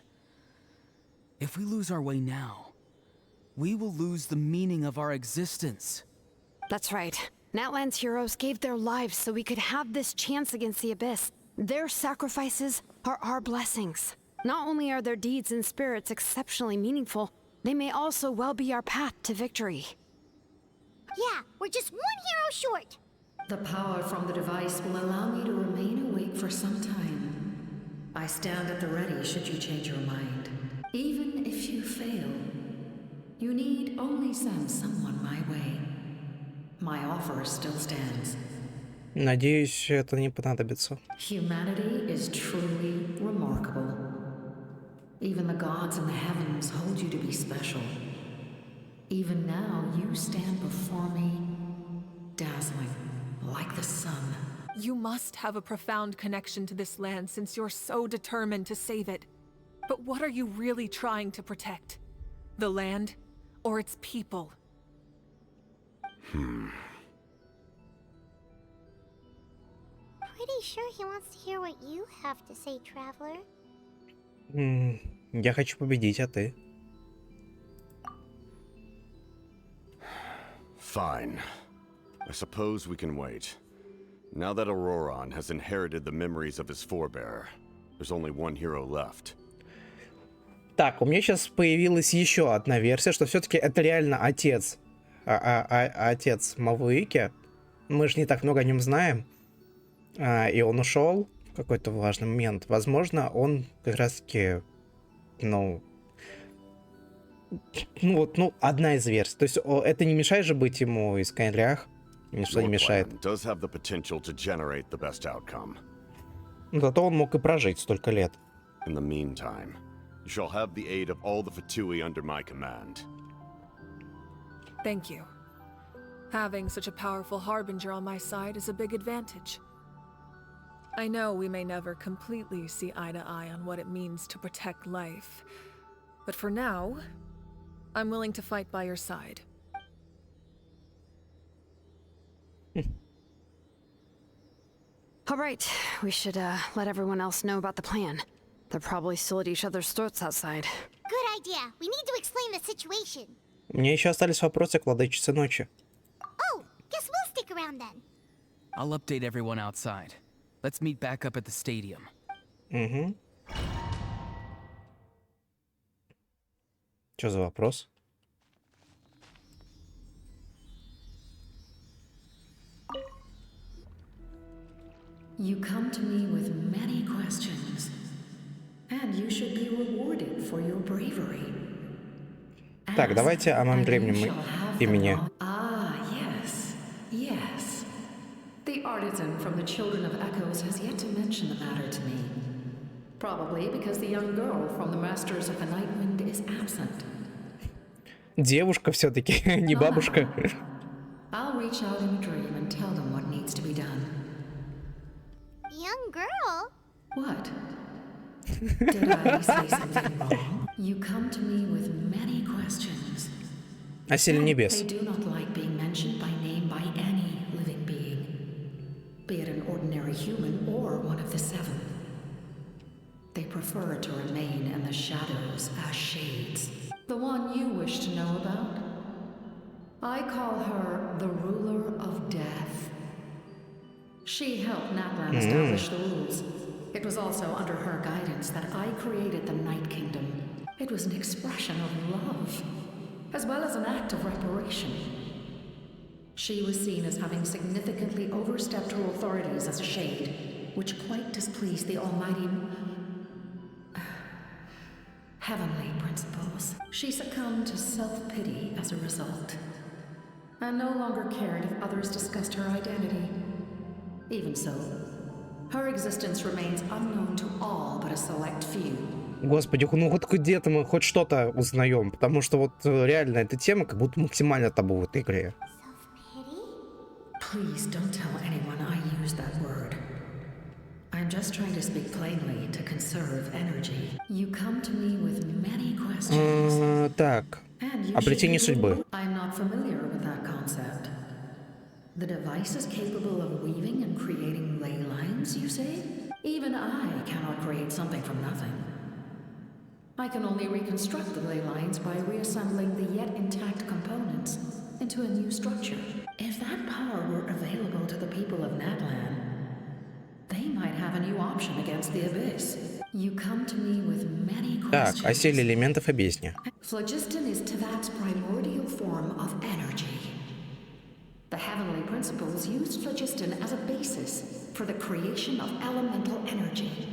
If we lose our way now, we will lose the meaning of our existence. That's right. Natlan's heroes gave their lives so we could have this chance against the Abyss. Their sacrifices are our blessings. Not only are their deeds and spirits exceptionally meaningful, they may also well be our path to victory. Yeah, we're just one hero short. The power from the device will allow me to remain awake for some time. I stand at the ready should you change your mind. Even if you fail, you need only send someone my way. My offer still stands. Надеюсь, это не понадобится. Humanity is truly remarkable. Even the gods in the heavens hold you to be special. Even now, you stand before me, dazzling, like the sun. You must have a profound connection to this land since you're so determined to save it. But what are you really trying to protect? The land or its people? Pretty sure he wants to hear what you have to say, traveler. Я хочу победить, а ты? Fine. I suppose we can wait. Now that Ororona has inherited the memories of his forebear, there's only one hero left. Так, у меня сейчас появилась еще одна версия, что все-таки это реально отец. Отец Мавуики. Мы же не так много о нем знаем. И он ушел в какой-то важный момент. Возможно, он как раз-таки, одна из версий. То есть это не мешает же быть ему из Скайрях. Ничто не мешает. Зато он мог и прожить столько лет. In the meantime, you shall have the aid of all the Fatui under my command. Thank you. Having such a powerful harbinger on my side is a big advantage. I know we may never completely see eye to eye on what it means to protect life, but for now, I'm willing to fight by your side. All right, we should let everyone else know about the plan. They're probably still at each other's throats outside. Good idea. We need to explain the situation. У меня еще остались вопросы к владычице ночи. Oh, guess we'll stick around then. I'll update everyone outside. Let's meet back up at the stadium. Угу. Что за вопрос? You come to me with many questions, and you should be rewarded for your bravery. Так, давайте о моем древнем имени. Ah, yes, yes. The artisan from the Children of Echoes has yet to mention the matter to me. Probably because the young girl from the Masters of the Night Wind is absent. Девушка все-таки, не бабушка. I'll reach out in a dream and tell them what needs to be done. Young girl? What? Did I say something wrong? You come to me with many questions. О силе небес. They do not like being mentioned by name by any living being, be it an ordinary human or one of the seven. They prefer to remain in the shadows as shades. The one you wish to know about? I call her the ruler of death. She helped Natlan establish the rules. It was also under her guidance that I created the Night Kingdom. It was an expression of love, as well as an act of reparation. She was seen as having significantly overstepped her authorities as a shade, which quite displeased the almighty heavenly principles. She succumbed to self-pity as a result, and no longer cared if others discussed her identity. Even so, her existence remains unknown to all but a select few. Господи, ну вот где-то мы хоть что-то узнаем, потому что вот реально эта тема как будто максимально табу в этой игре. Please don't tell anyone I used that word. I'm just trying to speak plainly to conserve energy. You come to me with many questions. Так, обретение судьбы. I'm not familiar with that concept. The device is capable of weaving and creating ley lines, you say? Even I cannot create something from nothing. I can only reconstruct the ley lines by reassembling the yet intact components into a new structure. If that power were available to the people of Natlan, they might have a new option against the Abyss. You come to me with many questions. Так, о силе элементов и бездне. Phlogiston is Teyvat's primordial form of energy. The heavenly principles used phlogiston as a basis for the creation of elemental energy,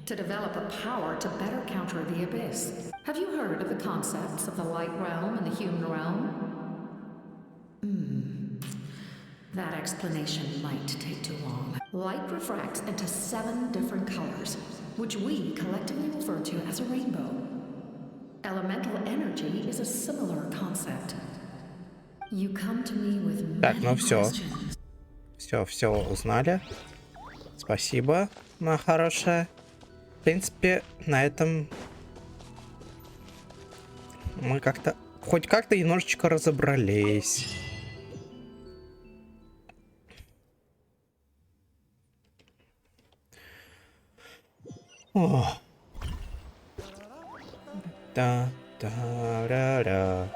to develop a power to better counter the Abyss. Have you heard of the concepts of the light realm and the human realm? That explanation might take too long. Light refracts into 7 different colors, which we collectively refer to as a rainbow. Elemental energy is a similar concept. You come to me with Так, ну many все. questions. Все узнали. Спасибо, моя хорошая. В принципе, на этом мы как-то, хоть как-то немножечко разобрались. О. Та-та-ра-ра.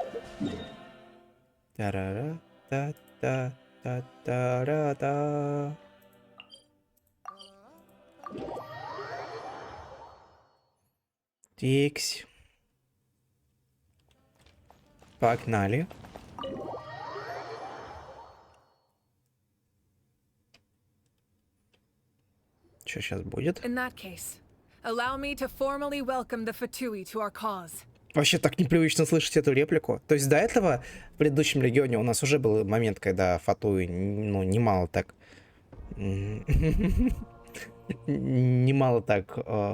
Та-ра-ра, та-та-та-та-ра-та. Тикс. Погнали. Что сейчас будет? In that case, allow me to formally welcome the Fatui to our cause. Вообще так непривычно слышать эту реплику. То есть до этого в предыдущем легионе у нас уже был момент, когда Фатуи, ну, немало так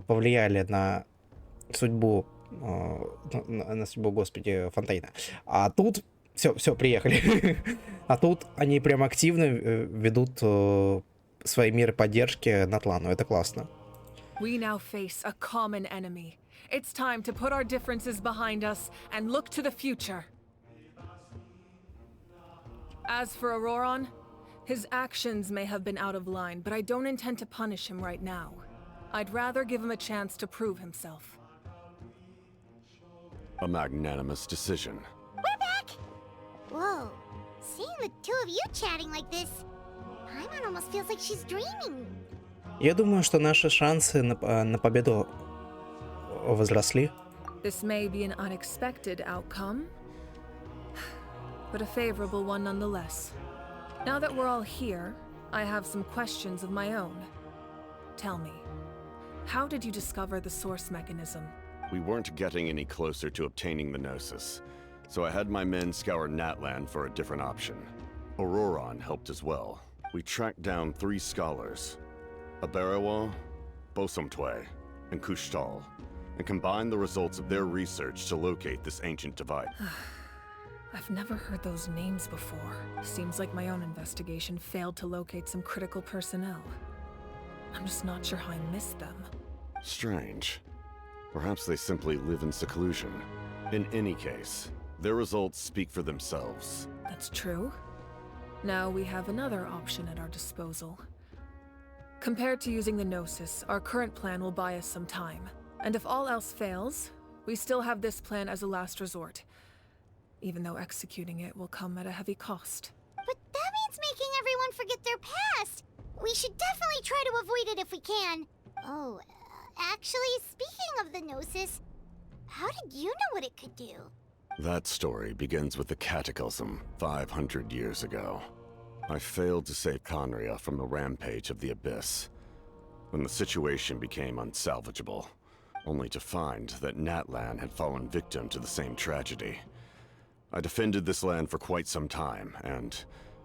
повлияли на судьбу, господи, Фонтейна. А тут все, приехали. А тут они прям активно ведут свои меры поддержки Натлану. Это классно. We now face a common enemy. It's time to put our differences behind us and look to the future. As for Ororon, his actions may have been out of line, but I don't intend to punish him right now. I'd rather give him a chance to prove himself. A magnanimous decision. We're back! Whoa, seeing the two of you chatting like this, Paimon almost feels like she's dreaming. Я думаю, что наши шансы на победу возросли. This may be an unexpected outcome, but a favorable one nonetheless. Now that we're all here, I have some questions of my own. Tell me, how did you discover the source mechanism? We weren't getting any closer to obtaining the Gnosis, so I had my men scour Natlan for a different option. Ororon helped as well. We tracked down 3 scholars, Aberawa, Bosomtwe, and Kushtal, and combined the results of their research to locate this ancient divide. I've never heard those names before. Seems like my own investigation failed to locate some critical personnel. I'm just not sure how I missed them. Strange. Perhaps they simply live in seclusion. In any case, their results speak for themselves. That's true. Now we have another option at our disposal. Compared to using the Gnosis, our current plan will buy us some time. And if all else fails, we still have this plan as a last resort. Even though executing it will come at a heavy cost. But that means making everyone forget their past. We should definitely try to avoid it if we can. Oh, actually, speaking of the Gnosis, how did you know what it could do? That story begins with the Cataclysm 500 years ago. I failed to save Conria from the rampage of the Abyss, when the situation became unsalvageable, only to find that Natlan had fallen victim to the same tragedy. I defended this land for quite some time, and,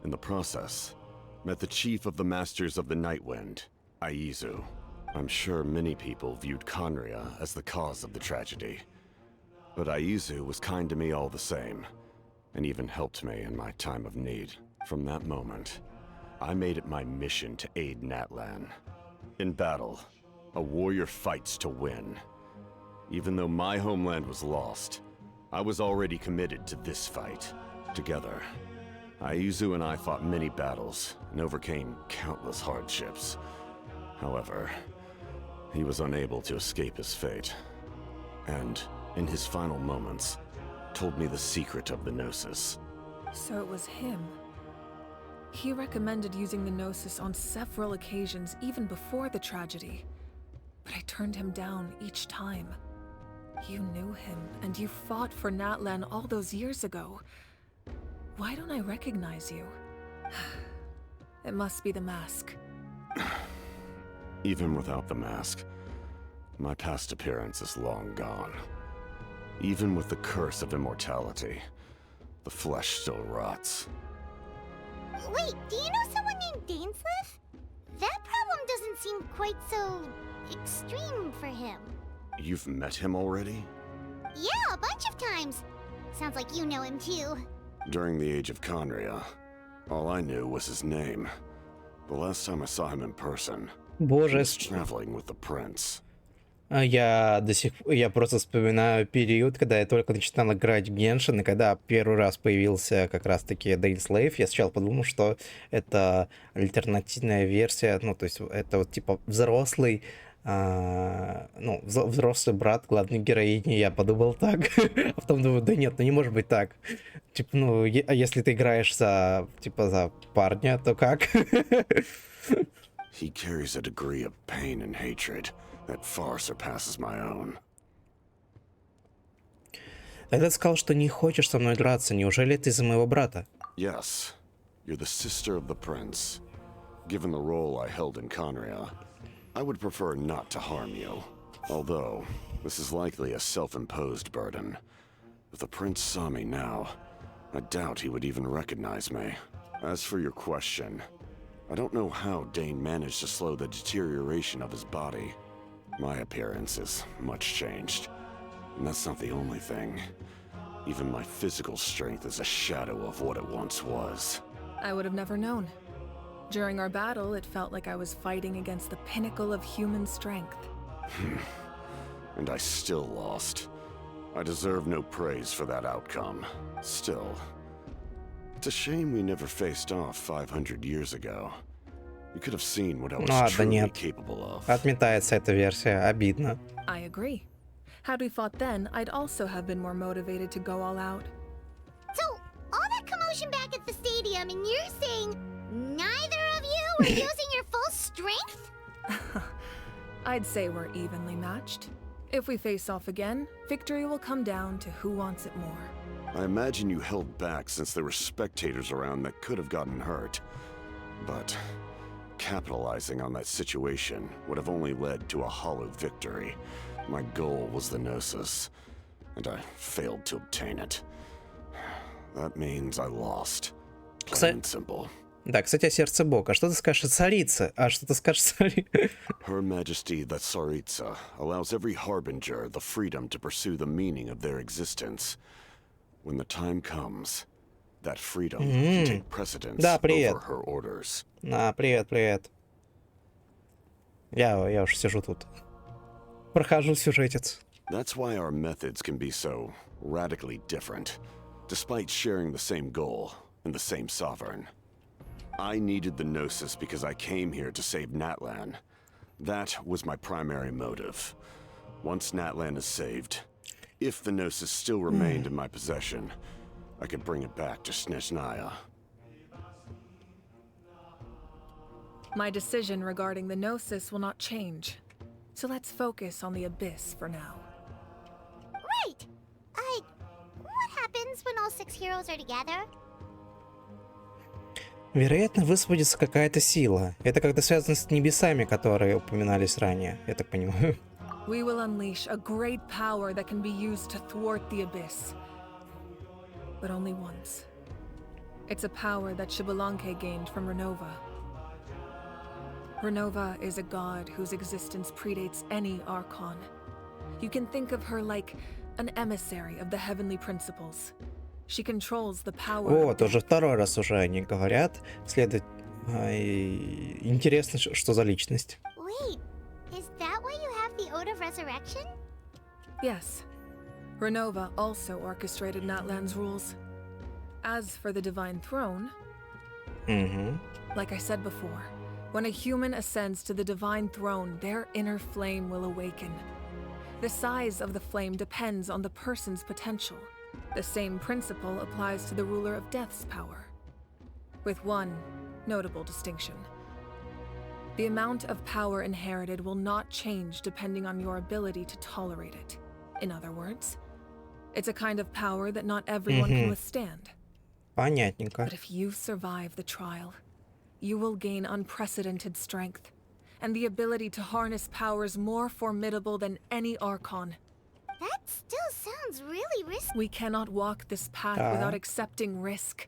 in the process, met the chief of the Masters of the Nightwind, Aizu. I'm sure many people viewed Conria as the cause of the tragedy. But Aizu was kind to me all the same, and even helped me in my time of need. From that moment, I made it my mission to aid Natlan. In battle, a warrior fights to win. Even though my homeland was lost, I was already committed to this fight. Together, Aizu and I fought many battles and overcame countless hardships. However, he was unable to escape his fate. And, in his final moments, told me the secret of the Gnosis. So it was him. He recommended using the Gnosis on several occasions, even before the tragedy. But I turned him down each time. You knew him, and you fought for Natlan all those years ago. Why don't I recognize you? It must be the mask. Even without the mask, my past appearance is long gone. Even with the curse of immortality, the flesh still rots. Wait, do you know someone named Dainsleif? That problem doesn't seem quite so extreme for him. You've met him already? Yeah, a bunch of times. Sounds like you know him too. During the age of Conria, all I knew was his name. The last time I saw him in person, he was traveling with the prince. Я просто вспоминаю период, когда я только начинал играть в Genshin, и когда первый раз появился как раз-таки Dainsleif, я сначала подумал, что это альтернативная версия, ну, то есть это вот типа взрослый, взрослый брат главной героини, я подумал так, а потом думаю, да нет, ну не может быть так. Типа, ну, а если ты играешь за парня, то как? He carries a degree of pain and hatred that far surpasses my own. Тогда ты сказал, что не хочешь со мной драться. Неужели ты из-за моего брата? Yes, you're the sister of the prince. Given the role I held in Conria, I would prefer not to harm you. Although, this is likely a self-imposed burden. If the prince saw me now, I doubt he would even recognize me. As for your question, I don't know how Dane managed to slow the deterioration of his body. My appearance is much changed, and that's not the only thing. Even my physical strength is a shadow of what it once was. I would have never known. During our battle, it felt like I was fighting against the pinnacle of human strength. And I still lost. I deserve no praise for that outcome. Still, it's a shame we never faced off 500 years ago. You could have seen what I was truly capable of. Отметается эта версия, обидно. I agree. Had we fought then, I'd also have been more motivated to go all out. So, all that commotion back at the stadium, and you're saying neither of you were using your full strength? I'd say we're evenly matched. If we face off again, victory will come down to who wants it more. I imagine you held back since there were spectators around that could have gotten hurt. But capitalizing on that situation would have only led to a hollow victory. My goal was the Gnosis, and I failed to obtain it. That means I lost. Plain and simple. Да, кстати, о сердце Бога. А что ты скажешь о царице? А что ты скажешь цари? Her Majesty the Tsaritsa allows every harbinger the freedom to pursue the meaning of their existence. When the time comes, that freedom can take precedence over her orders. Да, привет, привет. Я уж сижу тут. Прохожу сюжетец. That's why our methods can be so radically different, despite sharing the same goal and the same sovereign. I needed the Gnosis because I came here to save Natlan. That was my primary motive. Once Natlan is saved, if the Gnosis still remained in my possession, I could bring it back to Snezhnaya. My decision regarding the Gnosis will not change. So let's focus on the Abyss for now. Right! What happens when all 6 heroes are together? Вероятно, высвободится какая-то сила. Это как-то связано с небесами, которые упоминались ранее, я так понимаю. We will unleash a great power that can be used to thwart the Abyss. But only once. It's a power that Xbalanque gained from Renova. Renova is a god whose existence predates any Archon. You can think of her like an emissary of the heavenly principles. She controls the power. О, тоже второй раз уже они говорят. Интересно, что за личность. Wait, is that why you have the Ode of Resurrection? Yes. Renova also orchestrated Natlan's rules. As for the Divine Throne, like I said before, when a human ascends to the Divine Throne, their inner flame will awaken. The size of the flame depends on the person's potential. The same principle applies to the ruler of Death's power, with one notable distinction. The amount of power inherited will not change depending on your ability to tolerate it. In other words, it's a kind of power that not everyone can withstand. Понятненько. But if you survive the trial, you will gain unprecedented strength, and the ability to harness powers more formidable than any Archon. That still sounds really risky. We cannot walk this path without accepting risk.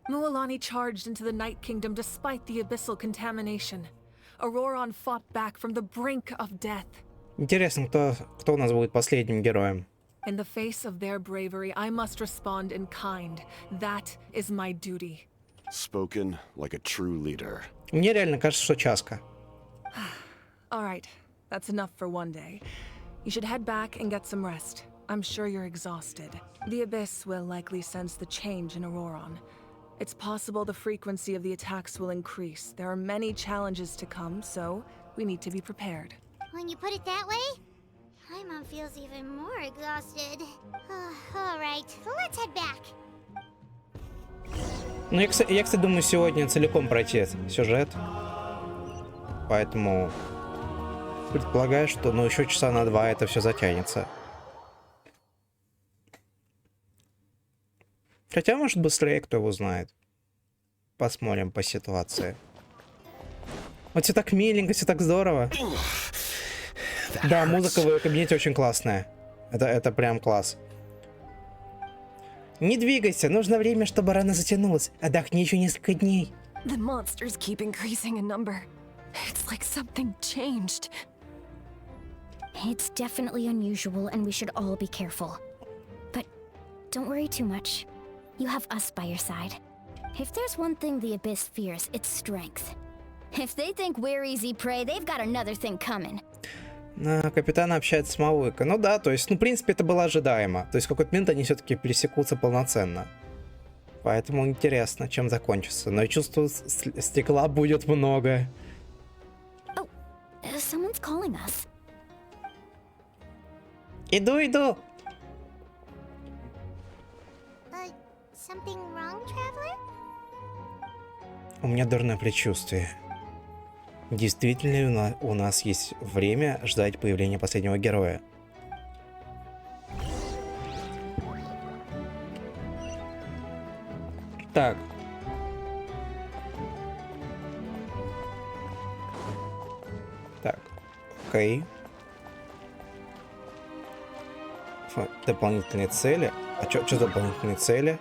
Mualani charged into the Night Kingdom despite the abyssal contamination. Ororon fought back from the brink of death. Интересно, кто у нас будет последним героем? In the face of their bravery, I must respond in kind. That is my duty. Spoken like a true leader. Мне реально кажется, что часка. All right, that's enough for one day. You should head back and get some rest. I'm sure you're exhausted. The Abyss will likely sense the change in Auroron. It's possible the frequency of the attacks will increase. There are many challenges to come, so we need to be prepared. When you put it that way, Paimon feels even more exhausted. All right, let's head back. Ну, я, кстати, думаю, сегодня целиком пройти сюжет. Поэтому предполагаю, что еще часа на 2 это все затянется. Хотя, может, быстрее, кто его знает. Посмотрим по ситуации. Вот все так миленько, все так здорово. Да, музыка в ее кабинете очень классная. Это прям класс. Не двигайся, нужно время, чтобы рана затянулась. Отдохни еще несколько дней. The monsters keep increasing in number. It's like something changed. It's definitely unusual and we should all be careful. But don't worry too much. You have us by your side. If there's one thing the Abyss fears, it's strength. If they think we're easy prey, they've got another thing coming. Капитан общается с Мавуикой. Ну да, то есть, в принципе, это было ожидаемо. То есть, в какой-то момент они все-таки пересекутся полноценно. Поэтому интересно, чем закончится. Но я чувствую, стекла будет много. Oh, someone's calling us. Иду. Something wrong, traveler? У меня дурное предчувствие. Действительно ли у нас есть время ждать появления последнего героя? Так. Так. Окей. Дополнительные цели. А что дополнительные цели?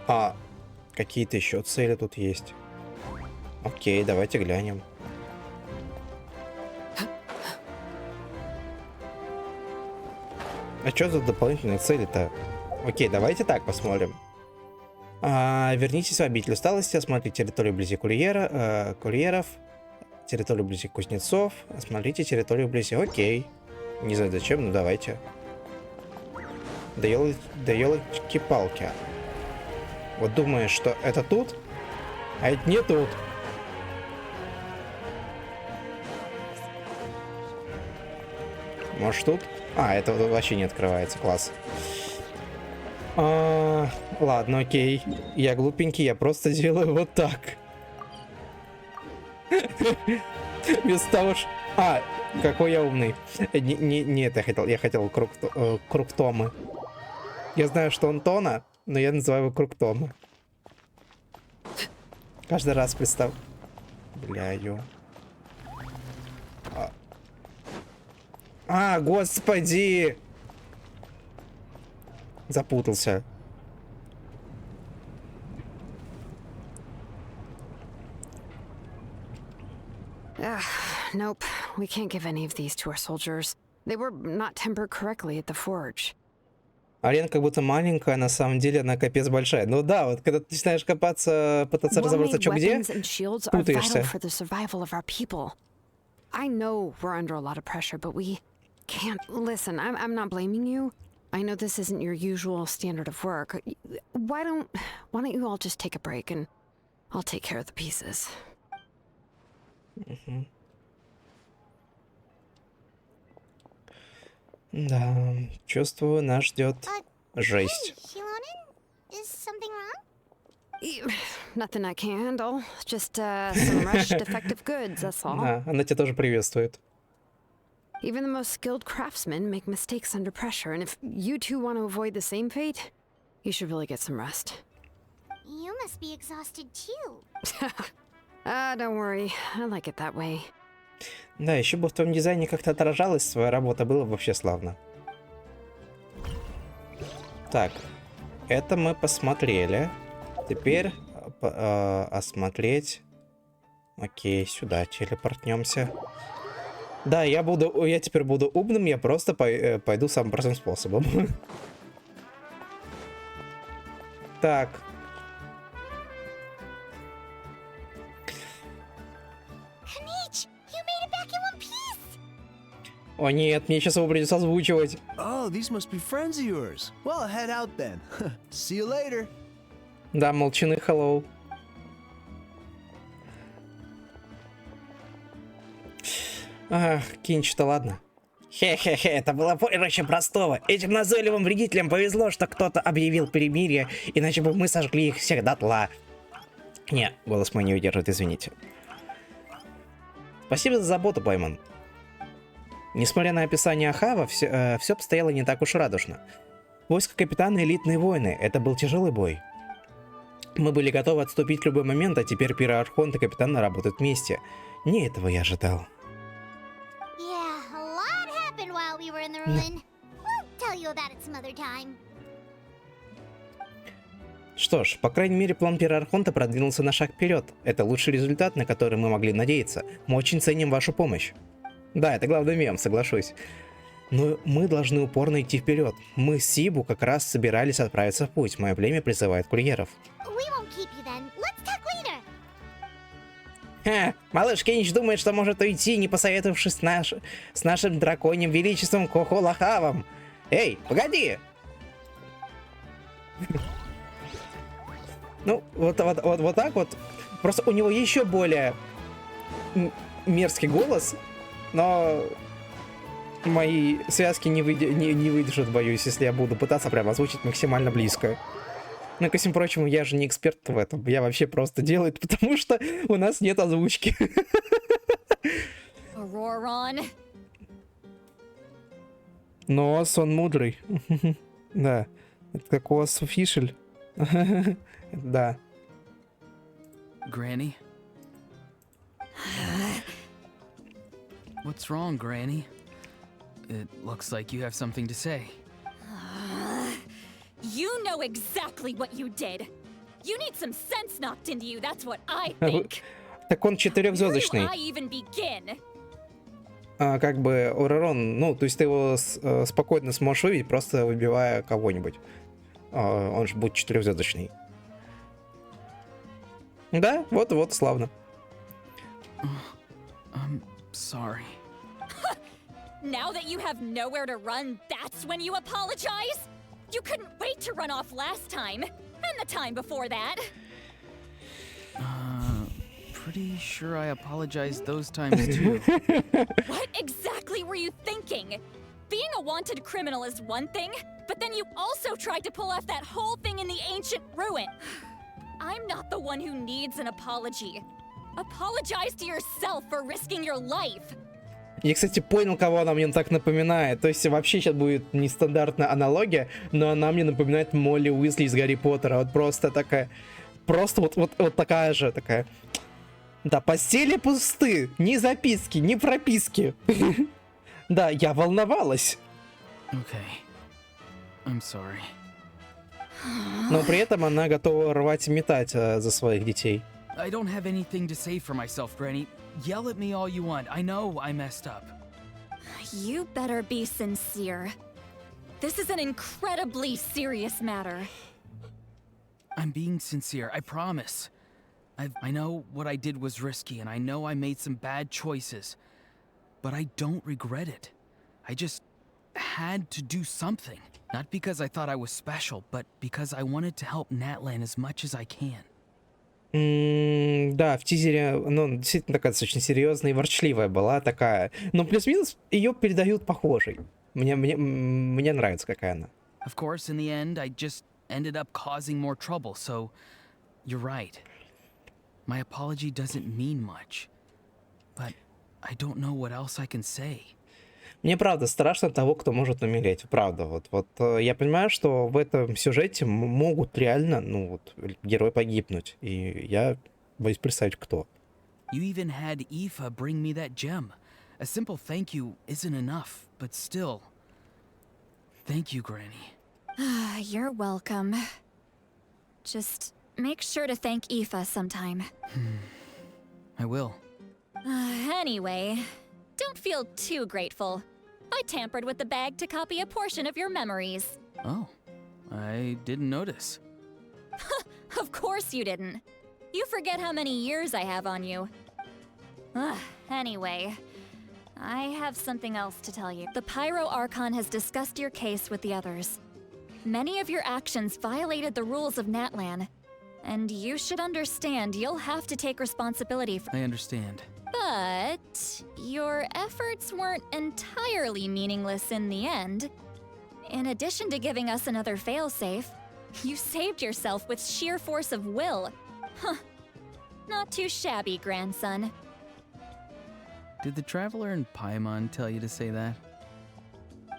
А, какие-то еще цели тут есть. Окей, давайте глянем. А что за дополнительные цели-то? Окей, давайте так посмотрим. Вернитесь в обитель усталости, осмотрите территорию вблизи курьеров, территорию вблизи кузнецов, осмотрите территорию вблизи... Окей. Не знаю зачем, но давайте. Да елки-палки. Вот думаю, что это тут, а это не тут. Может тут? А, это вообще не открывается, класс. Ладно, окей. Я глупенький, я просто делаю вот так. Вместо того, что... какой я умный. Не это я хотел круг Тома. Я знаю, что он Тона, но я называю его круг Тома. Каждый раз представляю. Господи! Запутался. Nope. We can't give any of these to our soldiers. They were not tempered correctly at the forge. Арена как будто маленькая, на самом деле она капец большая. Ну да, вот когда ты начинаешь копаться, пытаться разобраться, что где, путаешься. I know we're under a lot of pressure, but we can't. Listen, I'm not blaming you. I know this isn't your usual standard of work. Why don't you all just take a break and I'll take care of the pieces. Да, чувствую, нас ждет жесть. Nothing I can handle. Just some rushed defective goods, that's all. Да, она тебя тоже приветствует. Even the most skilled craftsmen make mistakes under pressure, and if you two want to avoid the same fate, you should really get some rest. You must be exhausted too. Don't worry. I like it that way. Да, еще бы в том дизайне как-то отражалась своя работа, было бы вообще славно. Так, это мы посмотрели. Теперь осмотреть. Окей, сюда телепортнемся. Да, я теперь буду умным, я просто пойду самым простым способом. Так. О нет, мне сейчас его придется озвучивать. Oh, these must be friends of yours. Well, head out then. See you later. Да, молчаны, hello. Кинч-то ладно. Хе-хе-хе, это было проще простого. Этим назойливым вредителям повезло, что кто-то объявил перемирие, иначе бы мы сожгли их всех дотла. Не, голос мой не удержит, извините. Спасибо за заботу, Байман. Несмотря на описание Ахава, все обстояло не так уж радужно. Войско Капитана — элитные воины, это был тяжелый бой. Мы были готовы отступить в любой момент, а теперь Пирархонт и Капитана работают вместе. Не этого я ожидал. Что ж, по крайней мере, план Пирархонта продвинулся на шаг вперед. Это лучший результат, на который мы могли надеяться. Мы очень ценим вашу помощь. Да, это главный мем, соглашусь. Но мы должны упорно идти вперед. Мы с Сибу как раз собирались отправиться в путь. Мое племя призывает курьеров. Малыш Кенич думает, что может уйти, не посоветовавшись с нашим драконьим величеством Кохолахавом. Эй, погоди! Ну, вот так вот. Просто у него еще более мерзкий голос, но мои связки не выдержат, боюсь, если я буду пытаться прям озвучить максимально близко. Ну, ко всему прочему, я же не эксперт в этом. Я вообще просто делаю это, потому что у нас нет озвучки. Оророн. Нос, он мудрый. Да. Это как у вас офишель. Да. Granny? What's wrong, Granny? It looks like you have something to say. You know exactly what you did. You need some sense knocked into you, that's what I think. Так он четырехзвездочный. I even begin? Как бы Оророн, ну, то есть ты его спокойно сможешь увидеть, просто выбивая кого-нибудь. Он же будет четырехзвездочный. Да, вот, славно. I'm sorry. Now that you have nowhere to run, that's when you apologize? You couldn't wait to run off last time, and the time before that. Pretty sure I apologized those times too. What exactly were you thinking? Being a wanted criminal is one thing, but then you also tried to pull off that whole thing in the ancient ruin. I'm not the one who needs an apology. Apologize to yourself for risking your life. Я, кстати, понял, кого она мне так напоминает. То есть вообще сейчас будет нестандартная аналогия, но она мне напоминает Молли Уизли из Гарри Поттера. Вот просто такая... Просто вот такая же, такая... Да, постели пусты, ни записки, ни прописки. Да, я волновалась. Okay. I'm sorry. Но при этом она готова рвать и метать за своих детей. I don't have anything to say for myself, Granny. Yell at me all you want. I know I messed up. You better be sincere. This is an incredibly serious matter. I'm being sincere, I promise. I know what I did was risky, and I know I made some bad choices. But I don't regret it. I just had to do something. Not because I thought I was special, but because I wanted to help Natlan as much as I can. Да, в тизере, ну, действительно такая достаточно серьезная и ворчливая была такая. Но плюс-минус ее передают похожей. Мне нравится, какая она. Of course, in the end, I just ended up causing more trouble, so you're right. My apology doesn't mean much, but I don't know what else I can say. Мне правда страшно того, кто может умереть. Правда, вот я понимаю, что в этом сюжете могут реально, ну вот, герой погибнуть. И я боюсь представить, кто. You even had Aoife bring me that gem. A simple thank you isn't enough, but still. Thank you, Granny. You're welcome. Just make sure to thank Aoife sometime. I will. Anyway, don't feel too grateful. I tampered with the bag to copy a portion of your memories. Oh, I didn't notice. Of course you didn't. You forget how many years I have on you. Anyway, I have something else to tell you. The Pyro Archon has discussed your case with the others. Many of your actions violated the rules of Natlan, and you should understand you'll have to take responsibility for— I understand. But your efforts weren't entirely meaningless in the end. In addition to giving us another failsafe, you saved yourself with sheer force of will. Huh. Not too shabby, grandson. Did the Traveler in Paimon tell you to say that?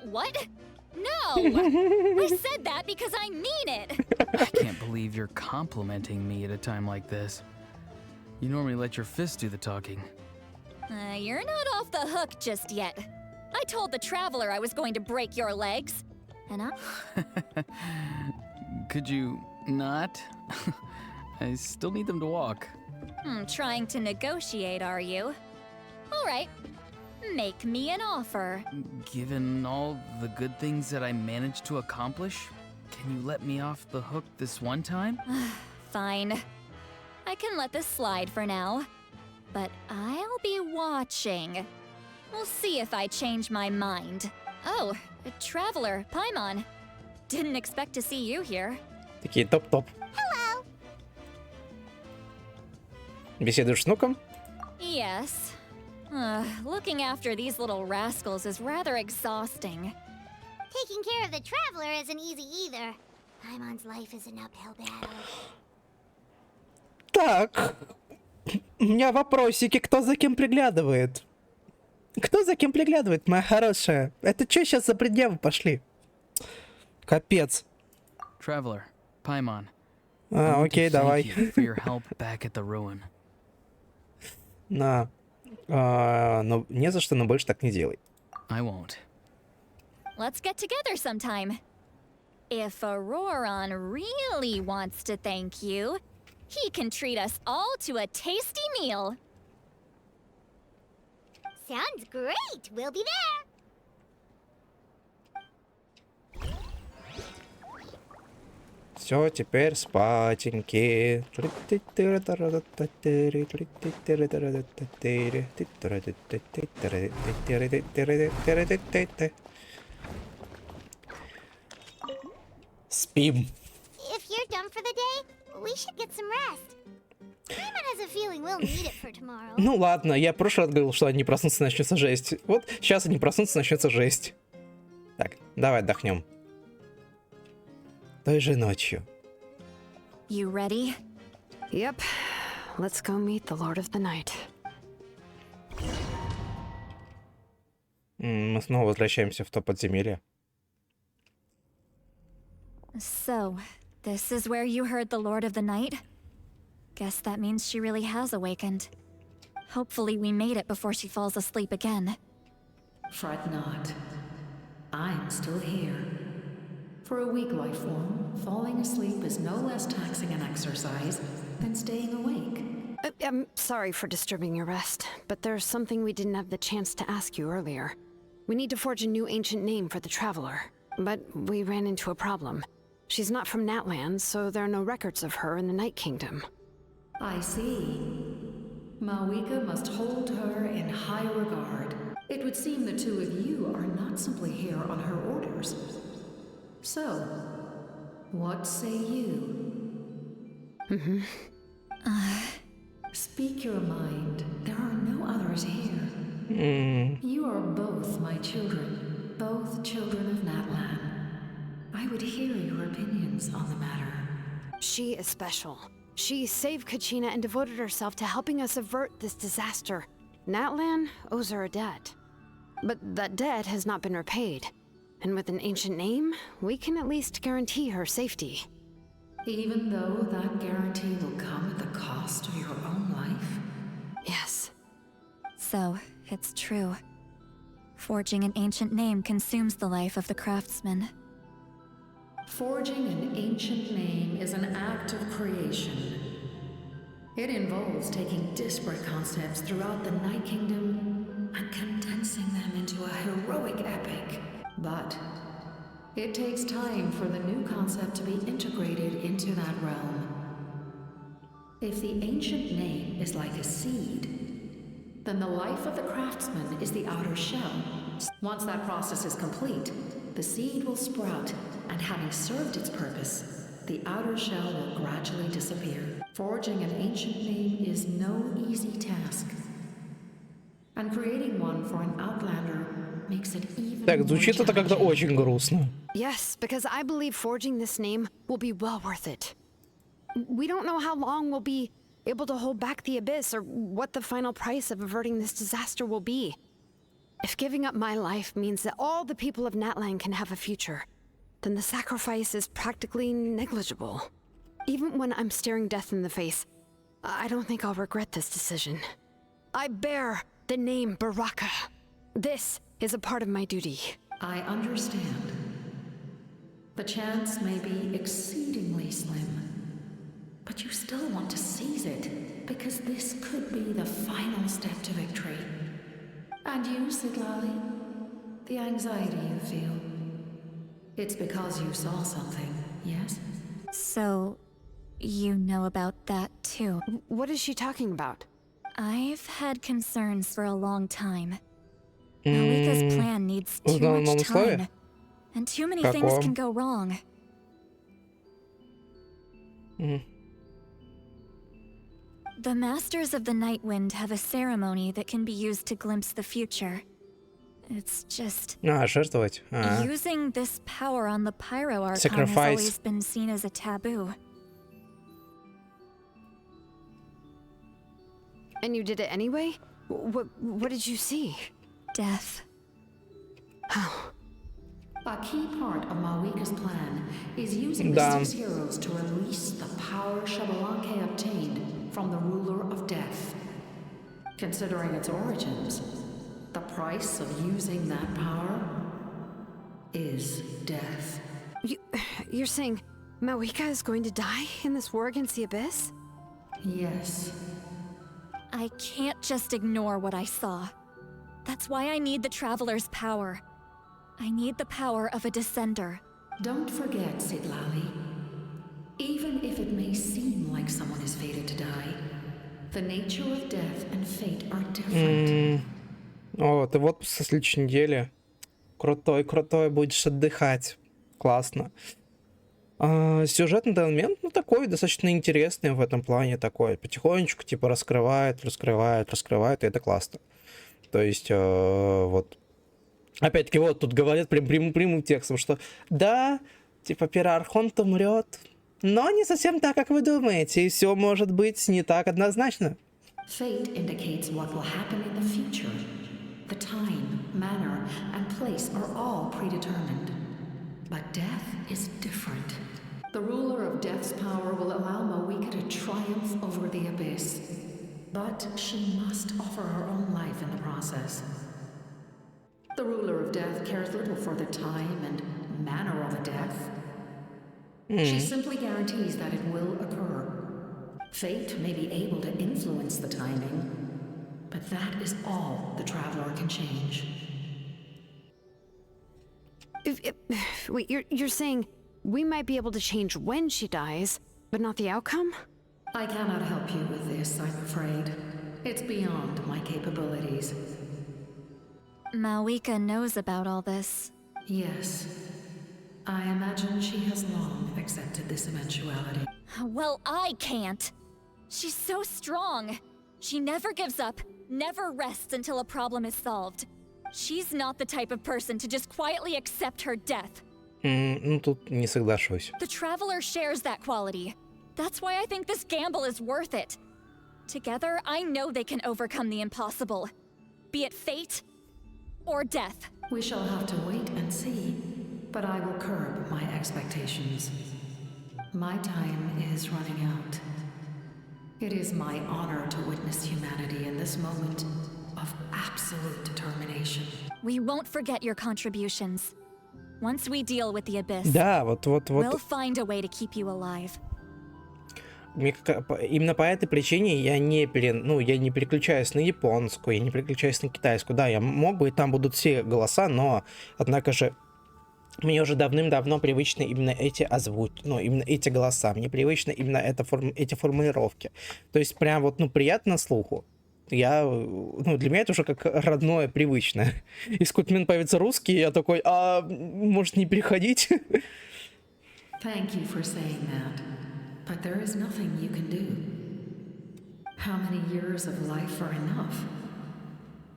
What? No! I said that because I mean it! I can't believe you're complimenting me at a time like this. You normally let your fists do the talking. You're not off the hook just yet. I told the Traveler I was going to break your legs. And Could you not? I still need them to walk. Trying to negotiate, are you? All right. Make me an offer. Given all the good things that I managed to accomplish, can you let me off the hook this one time? Fine. I can let this slide for now. But I'll be watching. We'll see if I change my mind. Oh, Traveler, Paimon. Didn't expect to see you here. Такие топ-топ. Hello. Беседуешь с внуком? Yes. Looking after these little rascals is rather exhausting. Taking care of the traveler isn't easy either. Paimon's life is an uphill battle. Так, у меня вопросики, кто за кем приглядывает? Кто за кем приглядывает, моя хорошая? Это что сейчас за предъявы пошли? Капец. Traveler, Paimon. Окей, давай. For your help back at the ruin. На. Но не за что, но больше так не делай. I won't. Let's get together sometime. If Ororon really wants to thank you, he can treat us all to a tasty meal. Sounds great! We'll be there! Все, теперь спатеньки. Спим. If you're done for the day, we should get some rest. Paimon has a feeling we'll need it for tomorrow. Ну ладно, я в прошлый раз говорил, что они проснутся, начнется жесть. Вот сейчас они проснутся, начнется жесть. Так, давай отдохнем. Той же ночью. You ready? Yep. Let's go meet the Lord of the Night. Мы снова возвращаемся в то подземелье. So, this is where you heard the Lord of the Night? Guess that means she really has awakened. Hopefully we made it before she falls asleep again. Fret not. I'm still here. For a weak life form, falling asleep is no less taxing an exercise than staying awake. I'm sorry for disturbing your rest, but there's something we didn't have the chance to ask you earlier. We need to forge a new ancient name for the Traveler, but we ran into a problem. She's not from Natland, so there are no records of her in the Night Kingdom. I see. Mawuika must hold her in high regard. It would seem the two of you are not simply here on her orders. So, what say you? Speak your mind. There are no others here. You are both my children, both children of Natlan. I would hear your opinions on the matter. She is special. She saved Kachina and devoted herself to helping us avert this disaster. Natlan owes her a debt. But that debt has not been repaid. And with an ancient name, we can at least guarantee her safety. Even though that guarantee will come at the cost of your own life? Yes. So, it's true. Forging an ancient name consumes the life of the craftsman. Forging an ancient name is an act of creation. It involves taking disparate concepts throughout the Night Kingdom and condensing them into a heroic epic. But it takes time for the new concept to be integrated into that realm. If the ancient name is like a seed, then the life of the craftsman is the outer shell. Once that process is complete, the seed will sprout, and having served its purpose, the outer shell will gradually disappear. Forging an ancient name is no easy task. And creating one for an outlander makes it even Так, more звучит это как-то очень грустно. Yes, because I believe forging this name will be well worth it. We don't know how long we'll be able to hold back the abyss or what the final price of averting this disaster will be. If giving up my life means that all the people of Natlan can have a future, then the sacrifice is practically negligible. Even when I'm staring death in the face, I don't think I'll regret this decision. I bear the name Baraka. This is a part of my duty. I understand. The chance may be exceedingly slim, but you still want to seize it, because this could be the final step to victory. And you, Siglali, the anxiety you feel, it's because you saw something, yes? So, you know about that too. What is she talking about? I've had concerns for a long time. Mawuika's plan needs too much time, and too many things can go wrong. The Masters of the Night Wind have a ceremony that can be used to glimpse the future. It's just... жертвовать. Using this power on the Pyro Archon has always been seen as a taboo. And you did it anyway? What did you see? Death. How? A key part of Mawuika's plan is using the 6 heroes to release the power Xbalanque obtained from the ruler of death. Considering its origins, the price of using that power is death. You're saying Mawuika is going to die in this war against the Abyss? Yes. I can't just ignore what I saw. That's why I need the Traveler's power. I need the power of a Descender. Don't forget, Sidlali. Even if it may seem like someone is fated to die, the nature of death and fate are different. О, ты в отпуск со следующей недели. Крутой, будешь отдыхать. Классно. Сюжетный элемент, ну, такой достаточно интересный в этом плане, такой потихонечку, типа, раскрывает, и это классно. То есть, вот, опять-таки, вот тут говорят прямым текстом, что да, типа, Пирархонт умрет, но не совсем так, как вы думаете, и все может быть не так однозначно. Fate indicates what will happen in the future. The time, manner, and place are all predetermined. But death is different. The ruler of death's power will allow Mawuika to triumph over the Abyss. But she must offer her own life in the process. The ruler of death cares little for the time and manner of a death. She simply guarantees that it will occur. Fate may be able to influence the timing, but that is all the Traveler can change. Wait, you're saying we might be able to change when she dies, but not the outcome? I cannot help you with this, I'm afraid. It's beyond my capabilities. Mawuika knows about all this. Yes. I imagine she has long accepted this eventuality. Well, I can't. She's so strong. She never gives up, never rests until a problem is solved. She's not the type of person to just quietly accept her death. Ну, тут не соглашусь. The Traveler shares that quality. That's why I think this gamble is worth it. Together, I know they can overcome the impossible. Be it fate or death. We shall have to wait and see, but I will curb my expectations. My time is running out. It is my honor to witness humanity in this moment of absolute determination. We won't forget your contributions. Once we deal with the Abyss, Да, вот. we'll find a way to keep you alive. Именно по этой причине я не переключаюсь на японскую, я не переключаюсь на китайскую. Да, я мог бы, и там будут все голоса, но, однако же, мне уже давным-давно привычны именно эти именно эти голоса. Мне привычны именно эти формулировки. То есть прям вот, приятно слуху. Для меня это уже как родное, привычное. И сколько минут появится русский, я такой, может не переходить? Thank you for saying that, but there is nothing you can do. How many years of life are enough?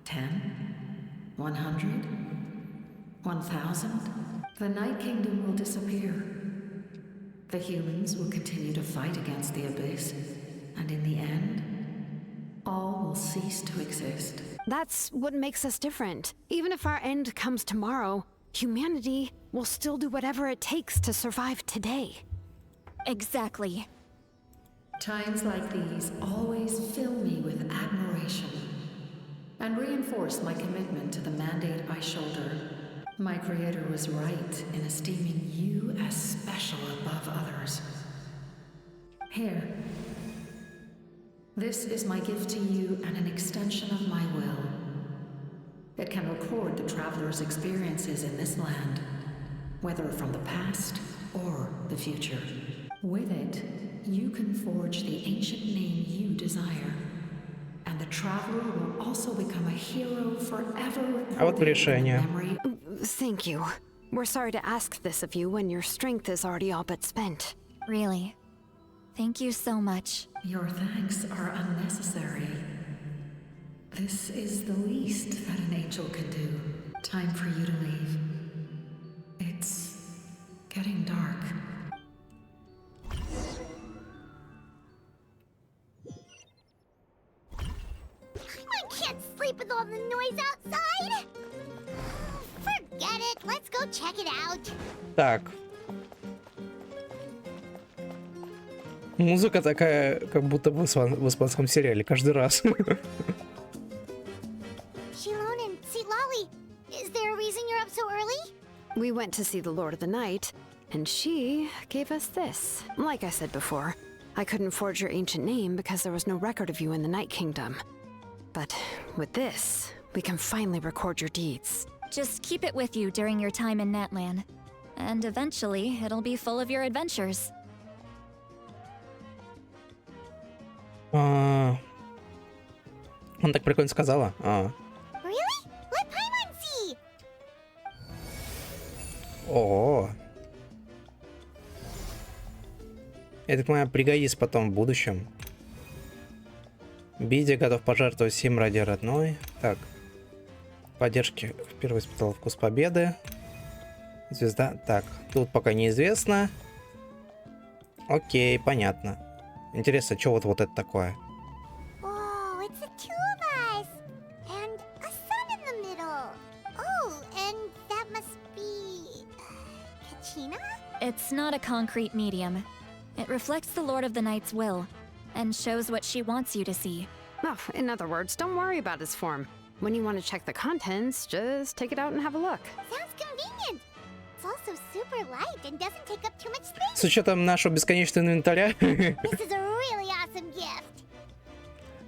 10? 100? 1,000? The Night Kingdom will disappear. The humans will continue to fight against the Abyss, and in the end, all will cease to exist. That's what makes us different. Even if our end comes tomorrow, humanity will still do whatever it takes to survive today. Exactly. Times like these always fill me with admiration and reinforce my commitment to the mandate I shoulder. My creator was right in esteeming you as special above others. Here. This is my gift to you and an extension of my will. It can record the Traveler's experiences in this land, whether from the past or the future. With it, you can forge the ancient name you desire. And the Traveler will also become a hero forever recorded in the memory. Thank you. We're sorry to ask this of you when your strength is already all but spent. Really. Thank you so much. Your thanks are unnecessary. This is the least that an angel can do. Time for you to leave. It's getting dark. I can't sleep with all the noise outside. Forget it. Let's go check it out. Так. Музыка такая, как будто в испанском сериале каждый раз. Shilon and Sitlali, is there a reason you're up so early? We went to see the Lord of the Night, and she gave us this. Like I said before, I couldn't forge your ancient name because there was no record of you in the Night Kingdom. But with this, we can finally record your deeds. Just keep it with you during your time in Natlan. And eventually, it'll be full of your adventures. Он так прикольно сказала. Really? Let Paimon see. О. Это моя пригодится потом в будущем. Бидя готов пожертвовать всем ради родной. Так. Поддержки впервые испытал вкус победы. Звезда. Так, тут пока неизвестно. Окей, понятно. Интересно, что вот это такое? Oh, it's the two of us. And a sun in the middle. Oh, and that must be... Kachina? It's not a concrete medium. It reflects the Lord of the Night's will, and shows what she wants you to see. Oh, in other words, don't worry about its form. When you want to check the contents, just take it out and have a look. Sounds convenient. It's also super light and doesn't take up too much space. С учетом нашего бесконечного инвентаря. This is a really awesome gift.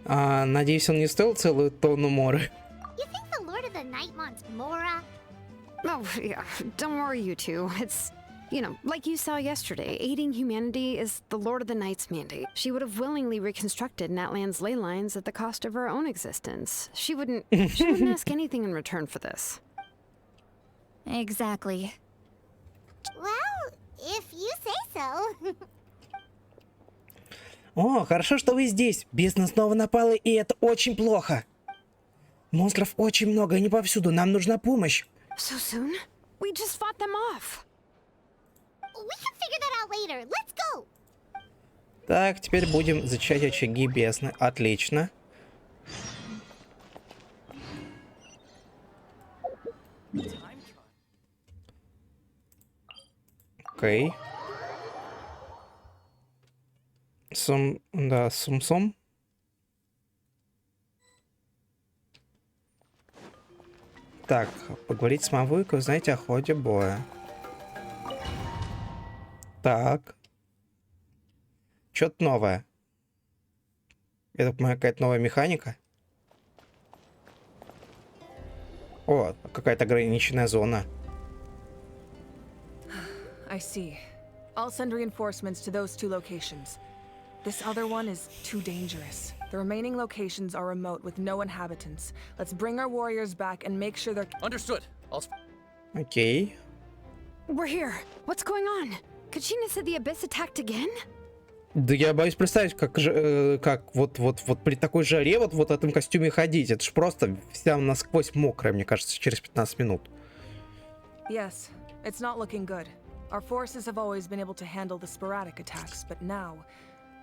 Надеюсь, он не стоил целую тонну моры. You think the Lord of the Night wants Mora? Oh, yeah, don't worry, you two. It's, you know, like you saw yesterday, aiding humanity is the Lord of the Night's mandate. She would have willingly reconstructed Natlan's ley lines at the cost of her own existence. She wouldn't ask anything in return for this. Exactly. Well, if you say so. О, хорошо, что вы здесь. Бездна снова напала, и это очень плохо. Монстров очень много, они повсюду. Нам нужна помощь. So soon? We just fought them off. We can figure that out later. Let's go. Так, теперь будем зачищать очаги бездны. Отлично. Окей. Сум-сум. Так, поговорить с Мавуикой, узнать о ходе боя. Так. Что-то новое. Это какая-то новая механика. О, какая-то ограниченная зона. I see. I'll send reinforcements to those two locations. This other one is too dangerous. The remaining locations are remote with no inhabitants. Let's bring our warriors back and make sure they're... Understood. I'll... Окей. We're here. What's going on? Kachina said the Abyss attacked again? Да я боюсь представить, как вот при такой жаре вот в этом костюме ходить. Это ж просто вся насквозь мокрая, мне кажется, через 15 минут. Yes, it's not looking good. Our forces have always been able to handle the sporadic attacks, but now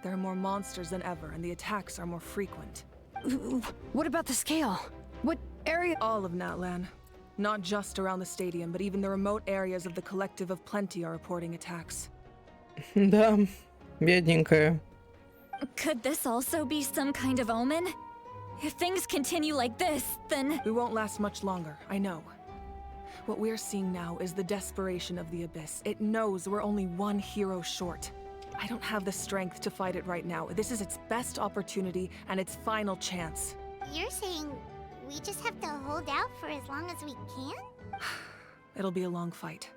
there are more monsters than ever, and the attacks are more frequent. What about the scale? What area? All of Natlan. Not just around the stadium, but even the remote areas of the Collective of Plenty are reporting attacks. Да, бедненькая. Could this also be some kind of omen? If things continue like this, then... We won't last much longer, I know. What we're seeing now is the desperation of the Abyss. It knows we're only one hero short. I don't have the strength to fight it right now. This is its best opportunity and its final chance. You're saying we just have to hold out for as long as we can? It'll be a long fight.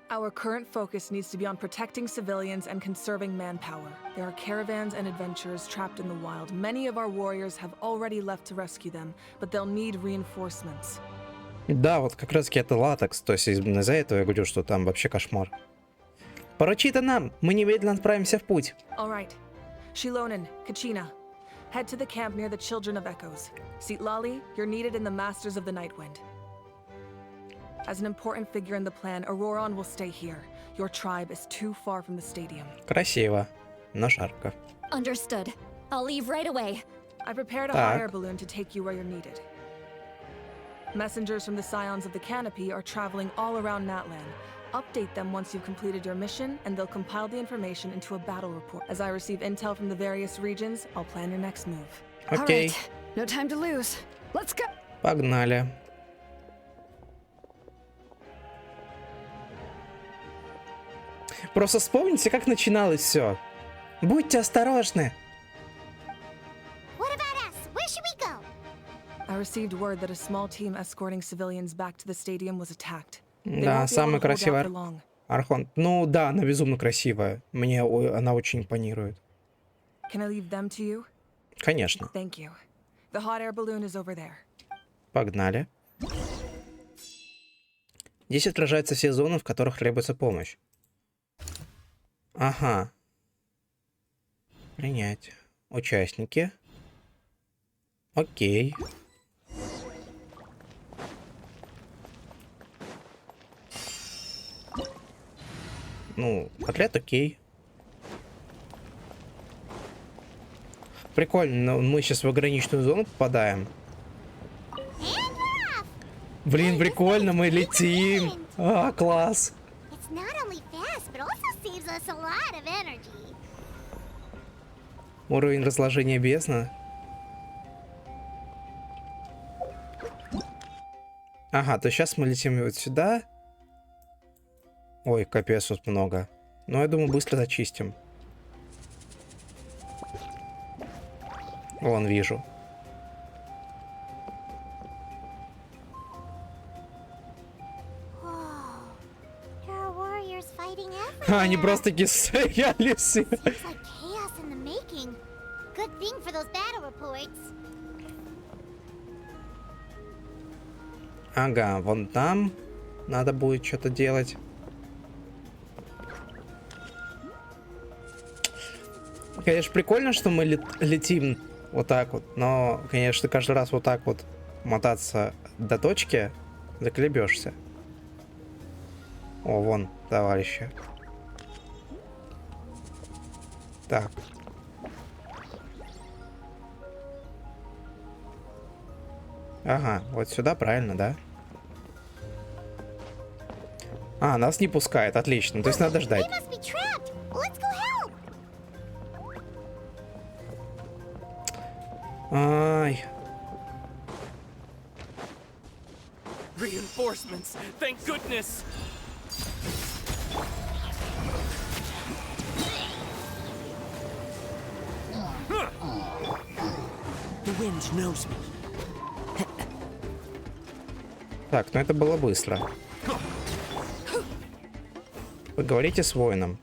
Our current focus needs to be on protecting civilians and conserving manpower. There are caravans and adventurers trapped in the wild. Many of our warriors have already left to rescue them, but they'll need reinforcements. Да, вот как раз таки это латекс. То есть именно из-за этого я говорю, что там вообще кошмар. Поручи это нам. Мы немедленно отправимся в путь. All right. Shilonen, Kachina. Head to the camp near the Children of Echoes. Lali, you're needed in the Masters of the Nightwind. As an important figure in the plan, Ororon will stay here. Your tribe is too far from the stadium. Красиво, но жарко. Understood. I'll leave right away. I prepared a hot air balloon to take you where you're needed. Messengers from the Scions of the Canopy are traveling all around Natlan. Update them once you've completed your mission, and they'll compile the information into a battle report. As I receive intel from the various regions, I'll plan your next move. Окей. All right. No time to lose. Let's go. Погнали. Просто вспомните, как начиналось все. Будьте осторожны. What about us? Where should we go? I received word that a small team escorting civilians back to the stadium was attacked. Да, самый красивый архонт. Ну да, она безумно красивая. Мне она очень импонирует. Can I leave them to you? Конечно. Thank you. The hot air balloon is over there. Погнали. Здесь отражаются все зоны, в которых требуется помощь. Ага. Принять. Участники. Окей. Ну, отряд окей. Прикольно, но мы сейчас в ограниченную зону попадаем. Блин, прикольно, мы летим. А, класс. Уровень разложения бездны. Ага, то сейчас мы летим вот сюда. Ой, капец, тут много. Но я думаю, быстро зачистим. Вон, вижу. Они просто такие стояли все. Ага, вон там надо будет что-то делать. Конечно, прикольно, что мы летим вот так вот, но, конечно, каждый раз вот так вот мотаться до точки, заколебешься. О, вон, товарищи. Так. Ага, вот сюда правильно, да? А, нас не пускает, отлично. То есть надо ждать. Ай. Reinforcements, thank goodness. The wind knows me. Так, ну это было быстро. Поговорите с воином.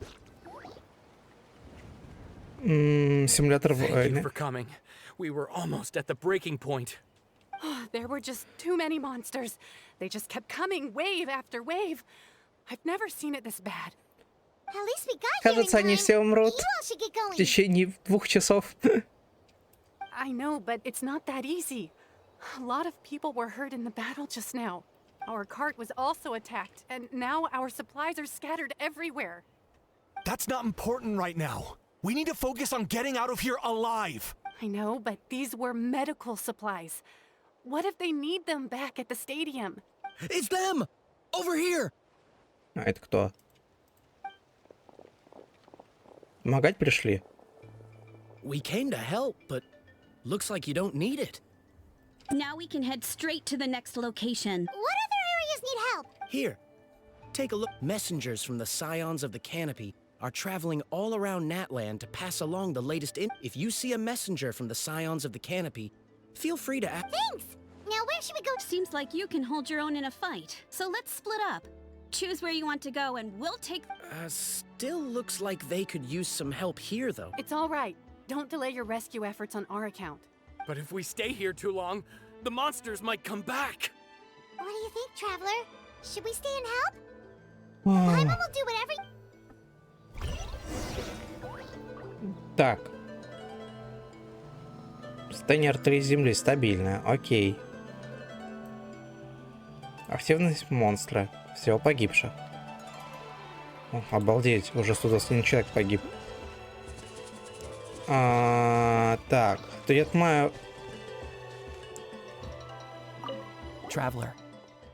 Симулятор войны. We were almost at the breaking point. There were just too many monsters. They just kept coming, wave after wave. I've never seen it this bad. At least we got Кажется, они все умрут в течение 2 часов. I know, but it's not that easy. A lot of people were hurt in the battle just now. Our cart was also attacked, and now our supplies are scattered everywhere. That's not important right now. We need to focus on getting out of here alive. I know, but these were medical supplies. What if they need them back at the stadium? It's them! Over here! А это кто? Помогать пришли? We came to help, but looks like you don't need it. Now we can head straight to the next location. What other areas need help? Here, take a look. Messengers from the Scions of the Canopy are traveling all around Natlan to pass along the latest If you see a messenger from the Scions of the Canopy, feel free to act. Thanks! Now where should we go? Seems like you can hold your own in a fight. So let's split up. Choose where you want to go and we'll take... Still looks like they could use some help here, though. It's all right. Don't delay your rescue efforts on our account. But if we stay here too long, the monsters might come back. What do you think, Traveler? Should we stay and help? Paimon will do whatever... Так, Состояние артерии Земли стабильное. Окей. Активность монстра. Всего погибших. О, обалдеть, уже 121 человек погиб. Так, то я отмаю... Traveler,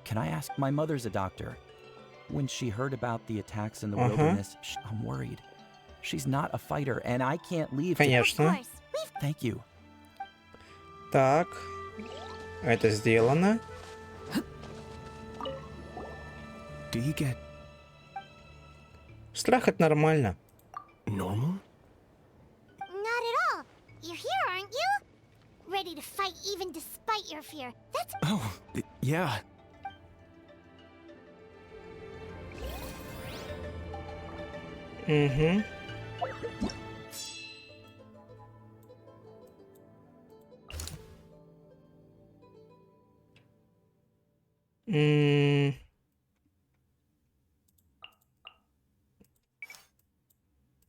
can I ask? My mother's a doctor. When she heard about the attacks in the wilderness, I'm worried. She's not a fighter, and I can't leave. Конечно. Thank you. Так, это сделано. Do you get... Страх — это нормально. normal? Not at all. You're here, aren't you? Ready to fight even despite your fear. That's... Oh, yeah. Угу.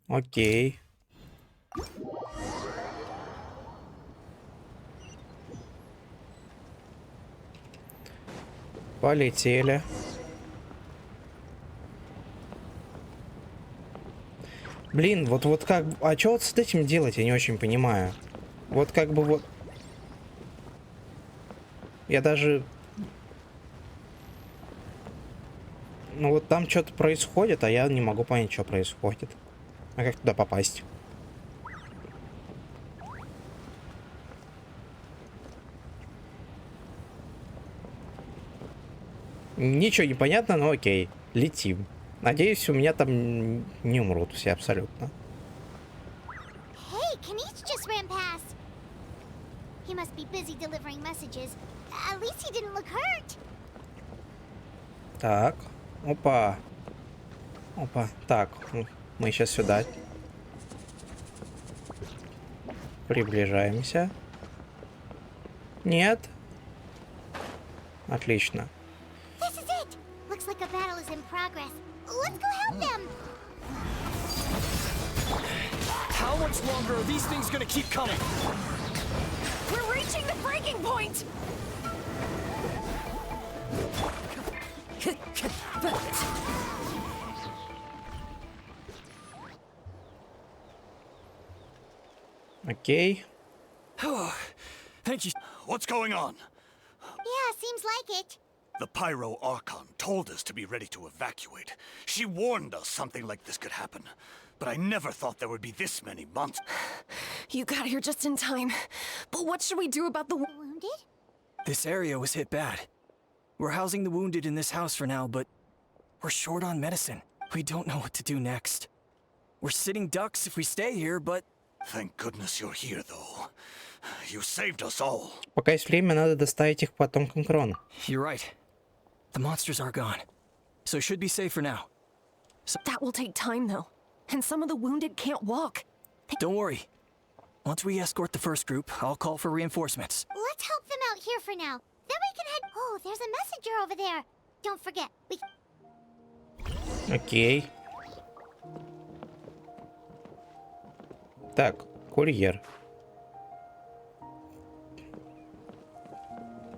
Окей. Полетели. Блин, вот как... А что вот с этим делать, я не очень понимаю. Вот как бы вот... Я даже... Ну вот там что-то происходит, а я не могу понять, что происходит. А как туда попасть? Ничего не понятно, но окей. Летим. Надеюсь, у меня там не умрут все абсолютно. Hey, Kanich just ran past. He must be busy delivering messages. At least he didn't look hurt. Так. Опа. Опа. Так. Мы сейчас сюда. Приближаемся. Нет. Отлично. This is it. Looks like a battle is in progress. Let's go help them. How much longer are these things gonna keep coming? We're reaching the breaking point! Окей. Thank you. What's going on? Yeah, seems like it. The Pyro Archon told us to be ready to evacuate. She warned us something like this could happen. But I never thought there would be this many months. You got here just in time. But what should we do about the wounded? This area was hit bad. We're housing the wounded in this house for now, but we're short on medicine. We don't know what to do next. We're sitting ducks if we stay here, but... Thank goodness you're here, though. You saved us all. Пока есть время, надо доставить их потомкам Крона. You're right. The monsters are gone. So it should be safe for now. That will take time, though. And some of the wounded can't walk. Don't worry. Once we escort the first group, I'll call for reinforcements. Let's help them out here for now. Then we can head... Oh, there's a messenger over there. Don't forget, we... Окей. Так, курьер.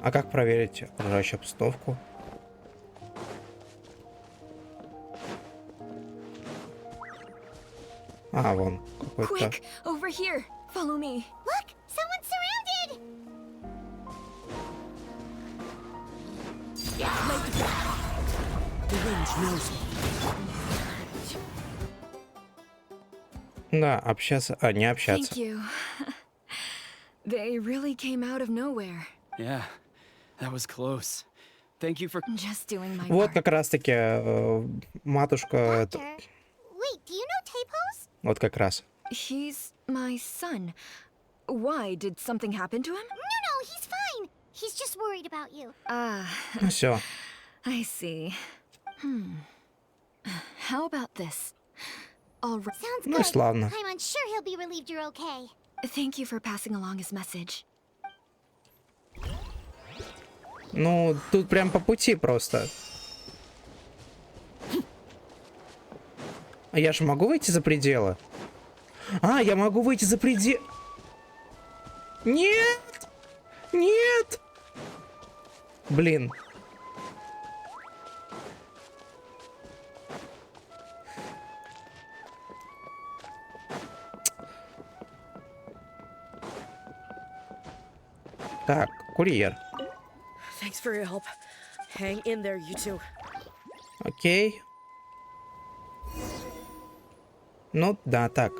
А как проверить окружающую обстановку? А, вон какой-то. Quick, over here. Follow me. Look, someone's surrounded. The range knows me. Да, общаться, а не общаться. Thank you. They really came out of nowhere. Yeah, that was close. Thank you for... Just doing my Вот part. как раз-таки матушка... Wait, do you know Tapos? Вот как раз. He's my son. Why? Did something happen to him? No, he's fine. He's just worried about you. Ну все. I see. How about this? All right. Sounds Ну и good. славно. I'm unsure he'll be relieved you're okay. Thank you for passing along his message. Ну, тут прям по пути просто. А я же могу выйти за пределы? А, я могу выйти за пределы. Нет! Нет! Блин. Так, курьер. Thanks for your help. Hang in there, you two. Окей. Ну, да, так.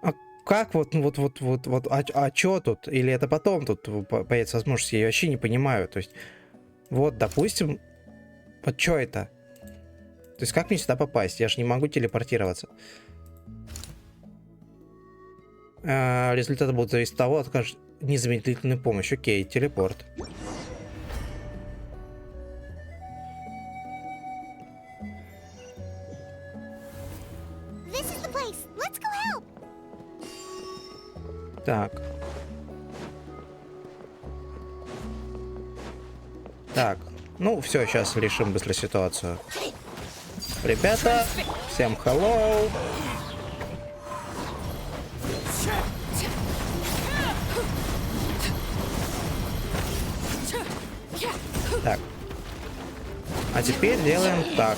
А как вот, а чё тут? Или это потом тут появится возможность? Я вообще не понимаю. То есть, вот, допустим, вот чё это? То есть, как мне сюда попасть? Я же не могу телепортироваться. Результаты будут зависеть от того, откажет незамедлительную помощь. Окей, телепорт. Так. Так. Ну, все, сейчас решим быстро ситуацию. Ребята, всем hello. Так. А теперь делаем так.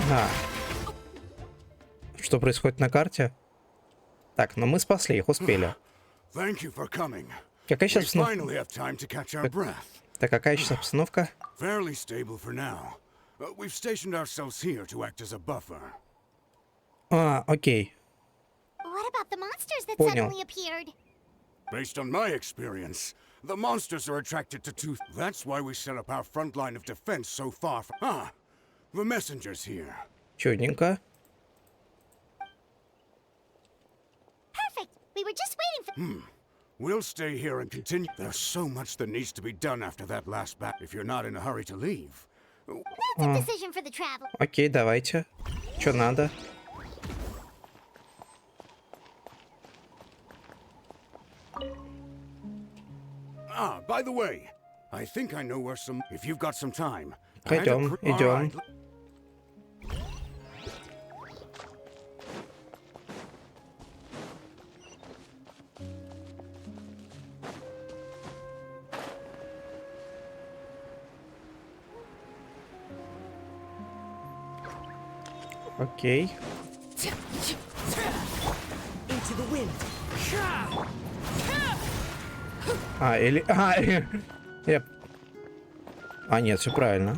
А. Что происходит на карте? Так, но мы спасли их, успели. Какая сейчас обстановка? Так, какая сейчас обстановка? А, окей. Понял. Based on my experience, the monsters are attracted to two. That's why we set up our front line of defense so far from. Ah, the messenger's here. Чудненько. Perfect. We were just waiting for. We'll stay here and continue. There's so much that needs to be done after that last battle. If you're not in a hurry to leave. That's a decision for the travel. Окей, давайте. Что надо? Ah, by the way, I think I know where some. If you've got some time. Пойдем, идем. Окей. А, или... нет, все правильно.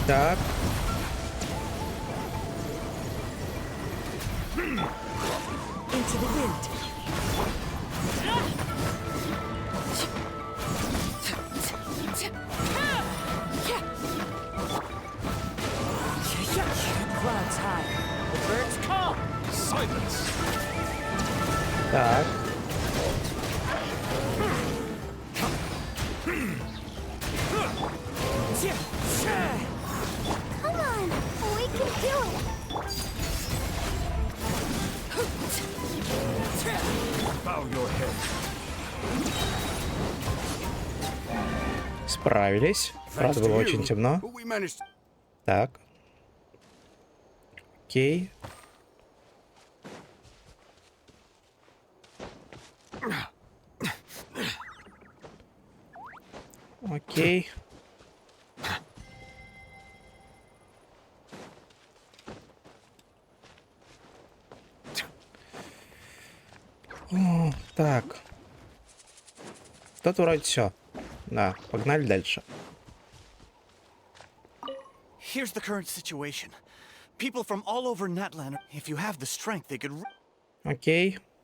Так. Так. Come on, we can do it. Bow your head. Справились. Правда, было очень темно. Так. Окей. Окей. О, так. Тут вроде все. Да, погнали дальше. Here's the current situation. People from all over Natlan, if you have the strength, they could... Окей.